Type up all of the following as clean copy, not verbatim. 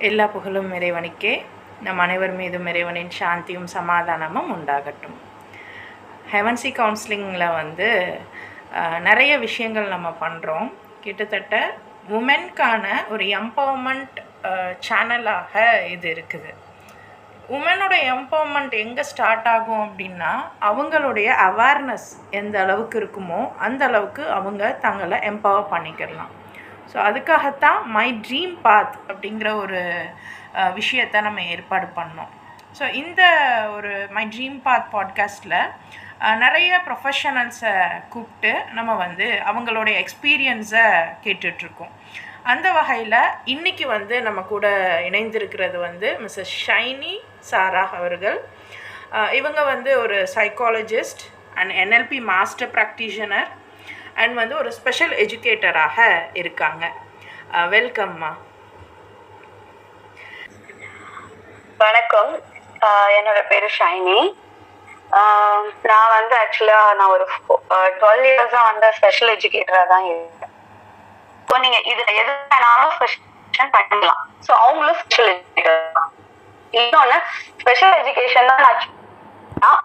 எல்லா புகழும் இறைவனுக்கே. நம் அனைவர் மீதும் இறைவனின் சாந்தியும் சமாதானமும் உண்டாகட்டும். ஹெவன்சி கவுன்சிலிங்கில் நிறைய விஷயங்கள் நம்ம பண்ணுறோம். கிட்டத்தட்ட உமென்கான ஒரு எம்பவர்மெண்ட் சேனலாக இது இருக்குது. உமனோட எம்பவர்மெண்ட் எங்கே ஸ்டார்ட் ஆகும் அப்படின்னா, அவங்களுடைய அவேர்னஸ் எந்த அளவுக்கு இருக்குமோ அந்த அளவுக்கு அவங்க தங்களை எம்பவர் பண்ணிக்கிடலாம். ஸோ அதுக்காகத்தான் மை ட்ரீம் பாத் அப்படிங்கிற ஒரு விஷயத்தை நம்ம ஏற்பாடு பண்ணோம். ஸோ இந்த ஒரு மை ட்ரீம் பாத் பாட்காஸ்ட்டில் நிறைய ப்ரொஃபஷனல்ஸை கூப்பிட்டு நம்ம அவங்களுடைய எக்ஸ்பீரியன்ஸை கேட்டுட்ருக்கோம். அந்த வகையில் இன்றைக்கி நம்ம கூட இணைந்திருக்கிறது மிஸ்ஸஸ் ஷைனி சாரா அவர்கள். இவங்க ஒரு psychologist and NLP master practitioner and ஒரு ஸ்பெஷல் எஜுகேட்டராக இருக்காங்க. வெல்கம்மா. வணக்கம். என்னோட பேரு ஷைனி. நான் ஆக்சுவலாக நான் ஒரு 12 இயர்ஸாக ஸ்பெஷல் எஜுகேட்டராக தான் இருக்கேன். ஸோ நீங்கள் இதில் எது வேணாலும் ஸ்பெஷல் பண்ணலாம். ஸோ அவங்களும் ஸ்பெஷல் எஜுகேட்டர் தான். இன்னொன்று ஸ்பெஷல் எஜுகேஷன் தான் நான்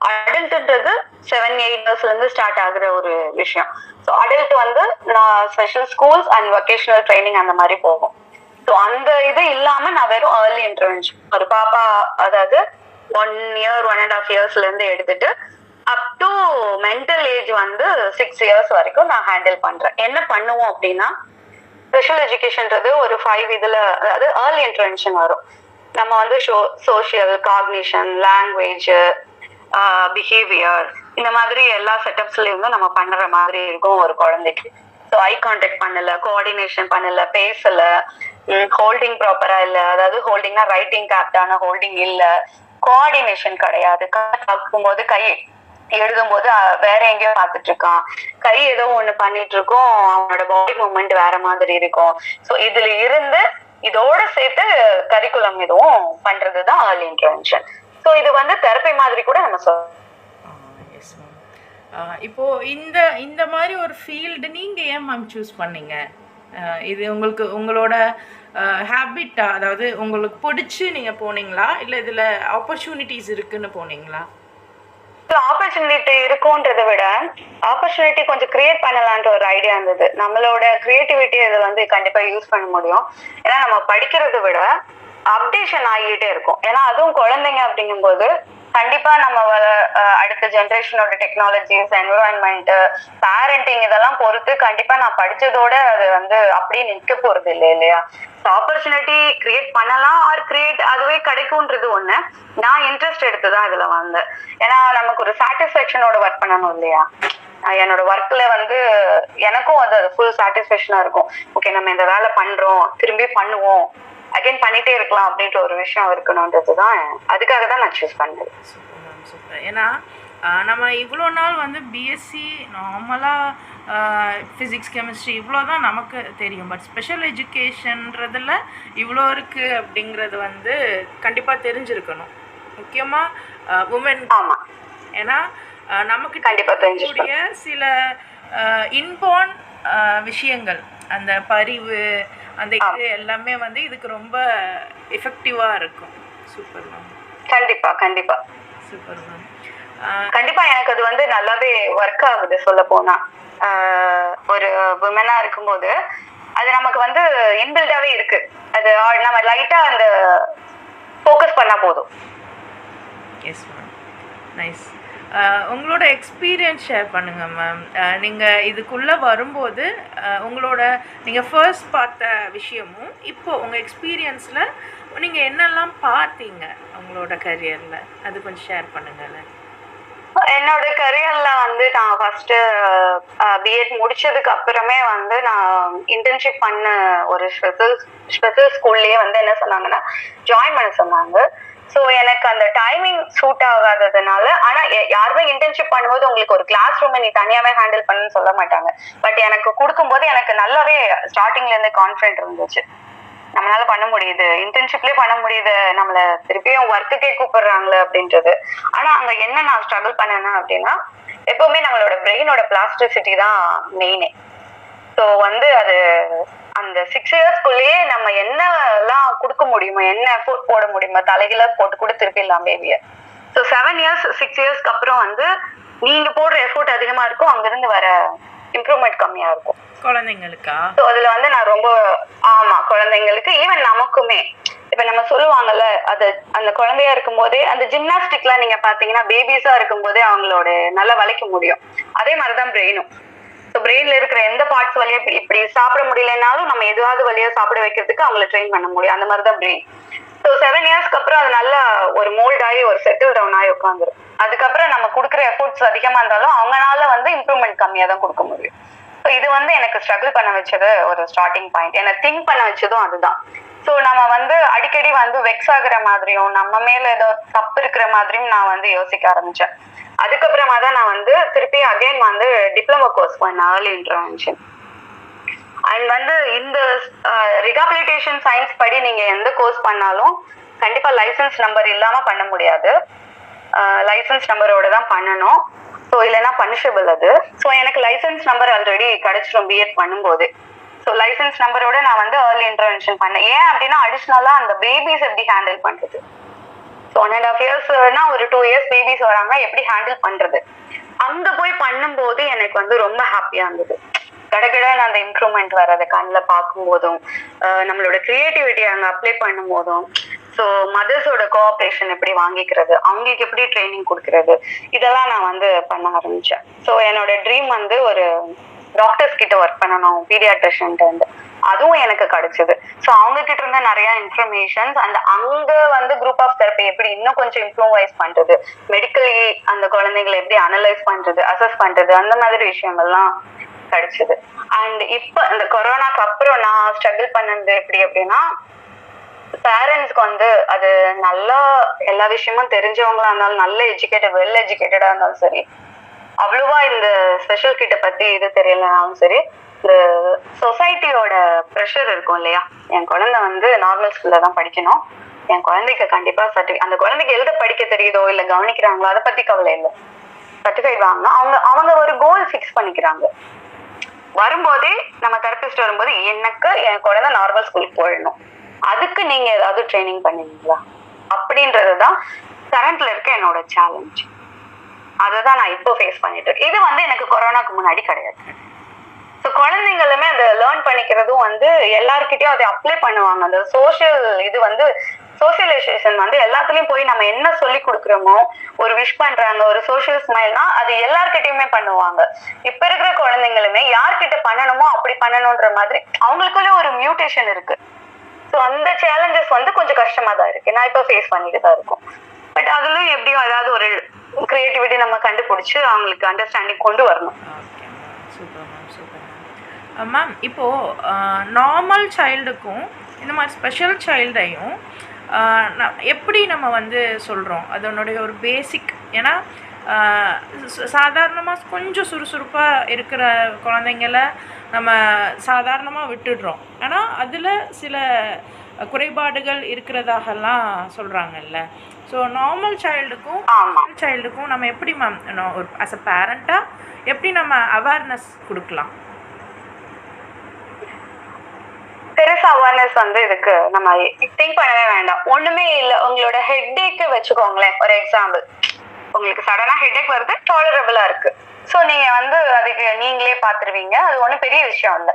அடல்ட்ன்றது 7-8 இயர்ஸ்லேருந்து ஸ்டார்ட் ஆகுற ஒரு விஷயம். ஸோ அடல்ட் நான் special schools and vocational training அந்த மாதிரி போகும். ஸோ அந்த இது இல்லாமல் நான் வெறும் ஏர்லி இன்டர்வென்ஷன் ஒரு பாப்பா, அதாவது 1 year 1.5 yearsலேருந்து எடுத்துட்டு up to mental age 6 years வரைக்கும் நான் ஹேண்டில் பண்றேன். என்ன பண்ணுவோம் அப்படின்னா, ஸ்பெஷல் எஜுகேஷன்றது ஒரு 5 இதில், அதாவது ஏர்லி இன்டர்வென்ஷன் வரும். நம்ம சோஷியல், காக்னிஷன், லாங்குவேஜ், பிஹேவியர், இந்த மாதிரி எல்லா செட்டப்ஸ்லயும் நம்ம பண்ற மாதிரி இருக்கும் ஒரு குழந்தைக்கு. ஸோ ஐ கான்டாக்ட் பண்ணல, கோஆர்டினேஷன் பண்ணல, பேசல, ஹோல்டிங் ப்ராப்பரா இல்ல, அதாவது ஹோல்டிங்னா ரைட்டிங் ஆப்டான ஹோல்டிங் இல்ல, கோஆர்டினேஷன் கிடையாது, பார்க்கும்போது கை எழுதும் போது வேற எங்கேயோ பார்த்துட்டு இருக்கான், கை ஏதோ ஒண்ணு பண்ணிட்டு இருக்கோம், அவனோட பாடி மூவ்மெண்ட் வேற மாதிரி இருக்கும். ஸோ இதுல இருந்து இதோட சேர்த்து கரிக்குலம் எதுவும் பண்றதுதான் ஏர்லி இன்டர்வென்ஷன். ஸோ இது தெரப்பி மாதிரி கூட நம்ம சொல்லலாம். இப்போது இந்த மாதிரி ஒரு ஃபீல்டு நீங்கள் ஏன் மேம் சூஸ் பண்ணீங்க? இது உங்களோட ஹேபிட்டா, அதாவது உங்களுக்கு பிடிச்சி நீங்கள் போனீங்களா, இல்லை இதில் ஆப்பர்ச்சுனிட்டிஸ் இருக்குன்னு போனீங்களா? ஆப்பர்ச்சுனிட்டி இருக்கும்ன்றதை விட ஆப்பர்ச்சுனிட்டி கொஞ்சம் கிரியேட் பண்ணலான்ற ஒரு ஐடியா இருந்தது. நம்மளோட கிரியேட்டிவிட்டி இதை கண்டிப்பா யூஸ் பண்ண முடியும். ஏன்னா நம்ம படிக்கிறத விட அப்டேஷன் ஆகிட்டே இருக்கும். ஏன்னா அதுவும் குழந்தைங்க அப்படிங்கும்போது கண்டிப்பா நம்ம அடுத்த ஜென்ரேஷனோட டெக்னாலஜிஸ், என்விரான்மெண்ட், பேரண்டிங் இதெல்லாம் பொறுத்து கண்டிப்பா நான் படிச்சதோட அது அப்படியே நிற்க போறது இல்லையா? ஆப்பர்ச்சுனிட்டி கிரியேட் பண்ணலாம், ஆர் கிரியேட் அதுவே கிடைக்கும்ன்றது ஒண்ணு. நான் இன்ட்ரெஸ்ட் எடுத்துதான் இதுல வந்தேன். ஏன்னா நமக்கு ஒரு சாட்டிஸ்பேக்ஷனோட ஒர்க் பண்ணணும் இல்லையா? என்னோட ஒர்க்ல எனக்கும் அது ஃபுல் சாட்டிஸ்பேக்ஷனா இருக்கும். ஓகே, நம்ம இந்த வேலை பண்றோம், திரும்பி பண்ணுவோம், அகைன் பண்ணிட்டே இருக்கலாம் அப்படின்ற ஒரு விஷயம் இருக்கணும்ன்றது தான், அதுக்காக தான் நான் சூஸ் பண்ணேன். சூப்பர். ஏன்னா நம்ம இவ்வளோ நாள் பிஎஸ்சி நார்மலாக ஃபிசிக்ஸ், கெமிஸ்ட்ரி இவ்வளோ தான் நமக்கு தெரியும். பட் ஸ்பெஷல் எஜுகேஷன்றதில் இவ்வளோ இருக்குது அப்படிங்கிறது கண்டிப்பாக தெரிஞ்சிருக்கணும். முக்கியமாக உமன். ஆமாம். ஏன்னா நமக்கு கண்டிப்பாக தெரிஞ்சிருக்கக்கூடிய சில இன்பார்ன் விஷயங்கள், அந்த பரிவு, அந்த இது எல்லாமே இதுக்கு ரொம்ப எஃபெக்டிவாக இருக்கும். Super ma'am. கண்டிப்பா சூப்பர் மேம். கண்டிப்பா எனக்கு அது நல்லாவே ஒர்க் ஆகுது. சொல்ல போனா ஒரு விமனா இருக்கும்போது அது நமக்கு இன்பில்டாவே இருக்கு. அது நம்ம லைட்டா அந்த ஃபோக்கஸ் பண்ணா போதும். Yes ma'am, nice. உங்களோட எக்ஸ்பீரியன்ஸ் ஷேர் பண்ணுங்கள் மேம். நீங்கள் இதுக்குள்ளே வரும்போது நீங்கள் ஃபர்ஸ்ட் பார்த்த விஷயமும் இப்போது உங்கள் எக்ஸ்பீரியன்ஸில் நீங்கள் என்னெல்லாம் பார்த்தீங்க உங்களோட கரியரில், அது கொஞ்சம் ஷேர் பண்ணுங்கள்ல. என்னோட கரியர்ல நான் ஃபர்ஸ்ட் பிஎட் முடிச்சதுக்கு அப்புறமே நான் இன்டர்ன்ஷிப் பண்ண ஒரு ஸ்பெஷல் ஸ்கூல்லேயே என்ன சொன்னாங்கன்னா ஜாயின் பண்ண சொன்னாங்க. ஸோ எனக்கு அந்த டைமிங் சூட் ஆகாததுனால, ஆனா யாருமே இன்டர்ன்ஷிப் பண்ணும்போது உங்களுக்கு ஒரு கிளாஸ் ரூமை நீ தனியாவே ஹேண்டில் பண்ணுன்னு சொல்ல மாட்டாங்க. பட் எனக்கு கொடுக்கும்போது எனக்கு நல்லாவே ஸ்டார்டிங்ல இருந்து கான்ஃபிடென்ட் இருந்துச்சு, நம்மளால பண்ண முடியுது, இன்டர்ன்ஷிப்லயே பண்ண முடியுது, நம்மள திருப்பியும் ஒர்க்குக்கே கூப்பிடுறாங்களே அப்படின்றது. ஆனா அங்க என்ன நான் ஸ்ட்ரகிள் பண்ணேன்னா அப்படின்னா, எப்பவுமே நம்மளோட பிரெயினோட பிளாஸ்டிசிட்டி தான் மெயினே. ஸோ அது அந்த 6 இயர்ஸ்க்குள்ளேயே நம்ம என்னெல்லாம் கொடுக்க முடியுமோ, என்ன எஃபோர்ட் போட முடியுமோ, தலைகீழ போட்டு கூட திருப்பிடலாம் பேபியை. ஸோ 7 இயர்ஸ் 6 இயர்ஸ்க்கு அப்புறம் வந்து நீங்க போடுற எஃபோர்ட் அதிகமா இருக்கும், அங்கிருந்து வர இம்ப்ரூவ்மெண்ட் கம்மியா இருக்கும் குழந்தைங்களுக்கா. ஸோ அதுல வந்து நான் ரொம்ப ஆமா குழந்தைங்களுக்கு ஈவன் நமக்குமே இப்ப நம்ம சொல்லுவாங்கல்ல, அது அந்த குழந்தையா இருக்கும் போதே அந்த ஜிம்னாஸ்டிக்லாம் நீங்க பாத்தீங்கன்னா பேபிஸா இருக்கும் போதே அவங்களோட நல்லா வளைக்க முடியும். அதே மாதிரிதான் பிரெயினும். ஸோ பிரெயின்ல இருக்கிற எந்த பார்ட்ஸ் வழியா இப்படி சாப்பிட முடியலனாலும் நம்ம எதுவாவது வழியா சாப்பிட வைக்கிறதுக்கு அவங்களை ட்ரெயின் பண்ண முடியும். அந்த மாதிரிதான் பிரெயின். ஸோ 7 இயர்ஸ்க்கு அப்புறம் அது நல்லா ஒரு மோல்ட் ஆகி ஒரு செட்டில் டவுன் ஆகி உட்காந்துரும். அதுக்கப்புறம் நம்ம கொடுக்குற எஃபோர்ட்ஸ் அதிகமா இருந்தாலும் அவங்களால வந்து இம்ப்ரூவ்மெண்ட் கம்மியா தான் கொடுக்க முடியும். ஸோ இது வந்து எனக்கு ஸ்ட்ரகிள் பண்ண வச்சது ஒரு ஸ்டார்டிங் பாயிண்ட். எனக்கு திங்க் பண்ண வச்சதும் அதுதான். ஸோ நம்ம வந்து அடிக்கடி வந்து வெக்ஸ் ஆகுற மாதிரியும் நம்ம மேல ஏதோ தப்பு இருக்கிற மாதிரியும் நான் வந்து யோசிக்க ஆரம்பிச்சேன். அதுக்கப்புறமா தான் நான் வந்து திருப்பி அகைன் வந்து டிப்ளமோ கோர்ஸ் பண்ணேன், ஏர்லி இன்டர்வென்ஷன். அண்ட் வந்து இந்த ரிஹாபிலிட்டேஷன் சயின்ஸ் படி நீங்க எந்த கோர்ஸ் பண்ணாலும் கண்டிப்பா லைசன்ஸ் நம்பர் இல்லாம பண்ண முடியாது. லைசன்ஸ் நம்பரோட தான் பண்ணணும். ஸோ இல்லைன்னா பனிஷபிள் அது. ஸோ எனக்கு லைசன்ஸ் நம்பர் ஆல்ரெடி கிடைச்சிடும் பிஎட் பண்ணும்போது. ஸோ லைசன்ஸ் நம்பரோட நான் வந்து ஏர்லி இன்டர்வென்ஷன் பண்ணேன். ஏன் அப்படின்னா அடிஷ்னலா அந்த பேபிஸ் எப்படி ஹேண்டில் பண்றது. ஸோ 1.5 இயர்ஸ்னா ஒரு 2 இயர்ஸ் பேபிஸ் வராங்க, எப்படி ஹேண்டில் பண்றது. அங்க போய் பண்ணும்போது எனக்கு வந்து ரொம்ப ஹாப்பியா இருந்தது. கடகடன்னு அந்த இம்ப்ரூவ்மெண்ட் வர்றது கண்ணில் பார்க்கும் போதும், நம்மளோட கிரியேட்டிவிட்டி அங்கே அப்ளை பண்ணும் போதும், ஸோ மதர்ஸோட கோஆப்ரேஷன் எப்படி வாங்கிக்கிறது, அவங்களுக்கு எப்படி ட்ரைனிங் கொடுக்கறது, இதெல்லாம் நான் வந்து பண்ண ஆரம்பிச்சேன். ஸோ என்னோட ட்ரீம் வந்து ஒரு டாக்டர்ஸ் கிட்ட ஒர்க் பண்ணணும், பீடியாட்ரிஷியன்ட்டு வந்து அதுவும் எனக்கு கிடைச்சது. ஸோ அவங்க கிட்ட இருந்த நிறைய இன்ஃபர்மேஷன்ஸ் அண்ட் அங்க வந்து குரூப் ஆஃப் தெரப்பி எப்படி இன்னும் கொஞ்சம் இம்ப்ரூவைஸ் பண்றது, மெடிக்கலி அந்த குழந்தைங்களை எப்படி அனலைஸ் பண்றது, அசஸ் பண்றது, அந்த மாதிரி விஷயங்கள்லாம் கிடைச்சது. அண்ட் இப்ப இந்த கொரோனாக்கு அப்புறம் நான் ஸ்ட்ரகிள் பண்ணது எப்படி அப்படின்னா, பேரண்ட்ஸ்க்கு வந்து அது நல்லா எல்லா விஷயமும் தெரிஞ்சவங்களா இருந்தாலும், நல்ல எஜுகேட்டட் வெல் எஜுகேட்டடா இருந்தாலும் சரி, அவ்வளவா இந்த ஸ்பெஷல் கிட்ட பத்தி இது தெரியலனாலும் சரி, இந்த சொசைட்டியோட ப்ரெஷர் இருக்கும் இல்லையா. என் குழந்தை வந்து நார்மல் ஸ்கூல்ல தான் படிக்கணும், என் குழந்தைக்கு கண்டிப்பா அந்த குழந்தைக்கு எழுத படிக்க தெரியுதோ இல்ல கவனிக்கிறாங்களோ அதை பத்தி கவலை இல்லை, சர்டிஃபைட் வாங்கணும். அவங்க ஒரு கோல் ஃபிக்ஸ் பண்ணிக்கிறாங்க. வரும்போதே நம்ம தெரபிஸ்ட் வரும்போது எனக்கு என் குழந்தை நார்மல் ஸ்கூலுக்கு போயிடணும், அதுக்கு நீங்க ஏதாவது ட்ரைனிங் பண்ணுவீங்களா அப்படின்றதுதான் கரண்ட்ல இருக்க என்னோட சேலஞ்ச். அதுதான் நான் இப்போ ஃபேஸ் பண்ணிட்டு இருக்கேன். இது வந்து எனக்கு கொரோனாக்கு முன்னாடி கிடையாது. ஸோ குழந்தைங்களுமே அதை லேர்ன் பண்ணிக்கிறதும் வந்து எல்லாருக்கிட்டையும் அதை அப்ளை பண்ணுவாங்க. அந்த சோஷியல் இது வந்து சோசியலைசேஷன் வந்து எல்லாத்துலயும் போய் நம்ம என்ன சொல்லி கொடுக்குறோமோ, ஒரு விஷ் பண்றாங்க, ஒரு சோஷியல் ஸ்மைல்னா அது எல்லார்கிட்டயுமே பண்ணுவாங்க. இப்ப இருக்கிற குழந்தைங்களுமே யார்கிட்ட பண்ணணுமோ அப்படி பண்ணணும்ன்ற மாதிரி அவங்களுக்குள்ள ஒரு மியூட்டேஷன் இருக்கு. ஸோ அந்த சேலஞ்சஸ் வந்து கொஞ்சம் கஷ்டமா தான் இருக்கு. நான் இப்போ ஃபேஸ் பண்ணிட்டு தான் இருக்கோம். பட் அதுலயும் எப்படியும் ஏதாவது ஒரு கிரியேட்டிவிட்டி நம்ம கண்டுபிடிச்சு அவங்களுக்கு அண்டர்ஸ்டாண்டிங் கொண்டு வரணும். Super ma'am, super ma'am. Ma'am இப்போது நார்மல் சைல்டுக்கும் இந்த மாதிரி ஸ்பெஷல் சைல்டையும் எப்படி நம்ம வந்து சொல்கிறோம், அதனுடைய ஒரு பேசிக். ஏன்னா சாதாரணமாக கொஞ்சம் சுறுசுறுப்பாக இருக்கிற குழந்தைங்கள நம்ம சாதாரணமாக விட்டுடுறோம். ஆனால் அதில் சில குறைபாடுகள் இருக்கிறதாகலாம் சொல்கிறாங்கல்ல. ஸோ நார்மல் சைல்டுக்கும் நம்ம எப்படி மேம் ஒரு ஆஸ் அ பேரண்ட்டாக எப்படி நம்ம அவேர்னஸ் கொடுக்கலாம்? பெருசா அவேர்னஸ் வந்து இதுக்கு நம்ம திங்க் பண்ணவே வேண்டாம். ஒண்ணுமே இல்லை, உங்களோட ஹெட்டேக்கு வச்சுக்கோங்களேன். ஒரு எக்ஸாம்பிள், உங்களுக்கு சடனா ஹெட்டேக் வருது, டாலரபிளா இருக்கு. ஸோ நீங்க வந்து அதுக்கு நீங்களே பார்த்துருவீங்க, அது ஒன்றும் பெரிய விஷயம் இல்லை.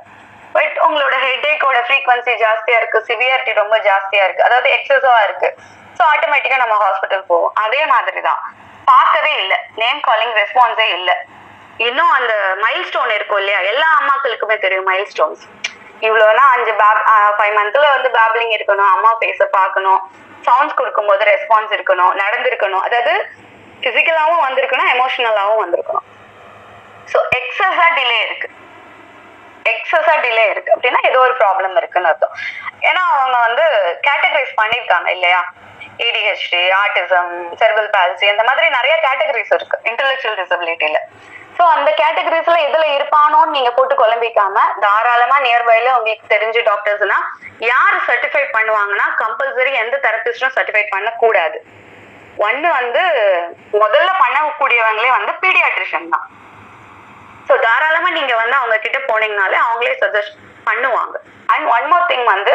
பட் உங்களோட ஹெட்டேக்கோட ஃப்ரீக்வன்சி ஜாஸ்தியா இருக்கு, சிவியாரிட்டி ரொம்ப ஜாஸ்தியா இருக்கு, அதாவது எக்ஸஸவா இருக்கு. ஸோ ஆட்டோமேட்டிக்கா நம்ம ஹாஸ்பிட்டல் போவோம். அதே மாதிரி தான், பார்க்கவே இல்லை, நேம் காலிங் ரெஸ்பான்ஸே இல்லை. இன்னும் அந்த மைல் ஸ்டோன் இருக்கும் இல்லையா, எல்லா அம்மாக்களுக்குமே தெரியும் மைல் ஸ்டோன்ஸ். இவ்வளோனா 5 மந்த்ல வந்து பேப்லிங் இருக்கணும், அம்மா ஃபேஸ பார்க்கணும், சவுண்ட்ஸ் கொடுக்கும்போது ரெஸ்பான்ஸ் இருக்கணும், நடந்திருக்கணும், அதாவது பிசிக்கலாவும் வந்திருக்கணும், எமோஷனலாவும் வந்திருக்கணும். ஸோ எக்ஸஸா டிலே இருக்கு அப்படின்னா ஏதோ ஒரு ப்ராப்ளம் இருக்குன்னு அர்த்தம். ஏன்னா அவங்க வந்து கேட்டகரைஸ் பண்ணியிருக்காங்க இல்லையா, ADHD, ஆட்டிசம், செர்பல் பால்சி, அந்த மாதிரி நிறைய கேட்டகரிஸ் இருக்கு இன்டெலெக்சுவல் டிசபிலிட்டியில. ஸோ அந்த கேட்டகரிஸ்ல எதுல இருப்பானோன்னு நீங்க போட்டு குழம்பிக்காம தாராளமா நியர்பைல உங்களுக்கு தெரிஞ்ச டாக்டர்ஸ்னா யார் சர்டிஃபை பண்ணுவாங்கன்னா, கம்பல்சரி எந்த தெரபிஸ்டும் சர்டிஃபை பண்ணக்கூடாது. ஒன்னு வந்து முதல்ல பண்ணக்கூடியவங்களே வந்து பீடியாட்ரிஷியன் தான். ஸோ தாராளமா நீங்க வந்து அவங்க கிட்ட போனீங்கனாலே அவங்களே பண்ணுவாங்க. அண்ட் ஒன் மோர் திங் வந்து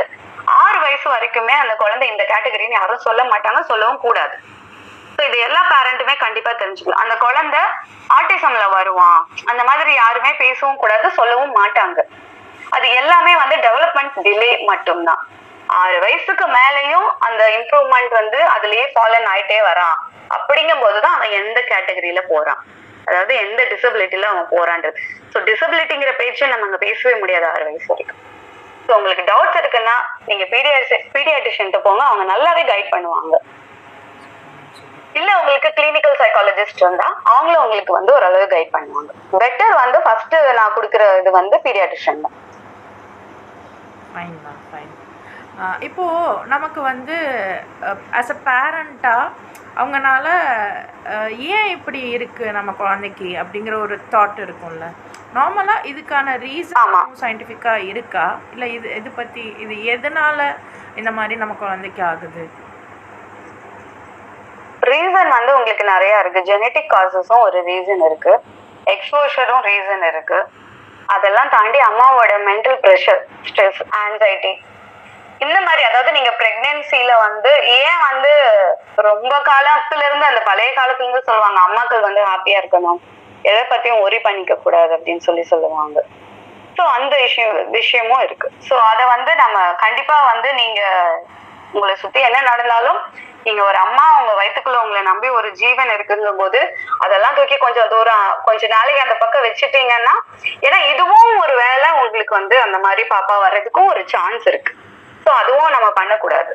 6 வயசு வரைக்குமே அந்த குழந்தை இந்த கேட்டகரின்னு யாரும் சொல்ல மாட்டாங்க, சொல்லவும் கூடாது. ஸோ இது எல்லா பேரண்ட்டுமே கண்டிப்பா தெரிஞ்சுக்கலாம். அந்த குழந்தை ஆட்டிசம்ல வருவான் அந்த மாதிரி யாருமே பேசவும் கூடாது, சொல்லவும் மாட்டாங்க. அது எல்லாமே வந்து டெவலப்மெண்ட் டிலே மட்டும்தான். 6 வயசுக்கு மேலேயும் அந்த இம்ப்ரூவ்மெண்ட் வந்து அதுலயே ஃபாலன் ஆயிட்டே வரான். அப்படிங்கும் போதுதான் அவன் எந்த கேட்டகரியில போறான், அதாவது எந்த டிசபிலிட்டில அவன் போறான்றது. ஸோ டிசபிலிட்டிங்கிற பேச்சு நம்ம அங்க பேசவே முடியாது 6 வயசு வரைக்கும். ஸோ உங்களுக்கு டவுட்ஸ் இருக்குன்னா நீங்க பீடியாட்ரிஷியன்ட்ட போங்க, அவங்க நல்லாவே கைட் பண்ணுவாங்க. இல்ல உங்களுக்கு கிளினிக்கல் சைக்காலஜிஸ்ட் இருந்தா அவங்களும் உங்களுக்கு வந்து ஓரளவு கைட் பண்ணுவாங்க. பெட்டர் வந்து ஃபர்ஸ்ட் நான் கொடுக்குற இது வந்து பீடியாட்ரிஷியன் தான். Fine ma'am, fine. இப்போது நமக்கு வந்து ஆஸ் அ பேரண்ட்டாக அவங்கனால ஏன் இப்படி இருக்குது நம்ம குழந்தைக்கு அப்படிங்கிற ஒரு தாட் இருக்கும்ல. நார்மலாக இதுக்கான ரீசன் சயின்டிஃபிக்காக இருக்கா, இல்லை இது பற்றி இது எதனால் இந்த மாதிரி நம்ம குழந்தைக்கு ஆகுது? ரீசன் வந்து உங்களுக்கு நிறைய இருக்கு. ஜெனட்டிக் காசஸும் ஒரு ரீசன் இருக்கு, எக்ஸ்போஷரும் ரீசன் இருக்கு. அதெல்லாம் தாண்டி அம்மாவோட மென்டல் ப்ரெஷர், ஸ்ட்ரெஸ், ஆன்சைட்டி இந்த மாதிரி, அதாவது நீங்க பிரெக்னன்சில வந்து ஏன் வந்து ரொம்ப காலத்துல இருந்து அந்த பழைய காலத்துல இருந்து சொல்லுவாங்க அம்மாக்கள் வந்து ஹாப்பியா இருக்கணும், எதை பத்தியும் ஒரி பண்ணிக்க கூடாது அப்படின்னு சொல்லுவாங்க. ஸோ அந்த விஷயமும் இருக்கு. ஸோ அதை வந்து நம்ம கண்டிப்பா வந்து நீங்க உங்களை சுத்தி என்ன நடந்தாலும் நீங்க ஒரு அம்மா உங்க வயிற்றுக்குள்ள உங்களை நம்பி ஒரு ஜீவன் இருக்குங்கும் போது அதெல்லாம் தூக்கி கொஞ்சம் தூரம் கொஞ்ச நாளைக்கு அந்த பக்கம் வச்சுட்டீங்கன்னா, ஏன்னா இதுவும் ஒரு வேலை உங்களுக்கு வந்து அந்த மாதிரி பாப்பா வர்றதுக்கும் ஒரு சான்ஸ் இருக்கு. ஸோ அதுவும் நம்ம பண்ணக்கூடாது.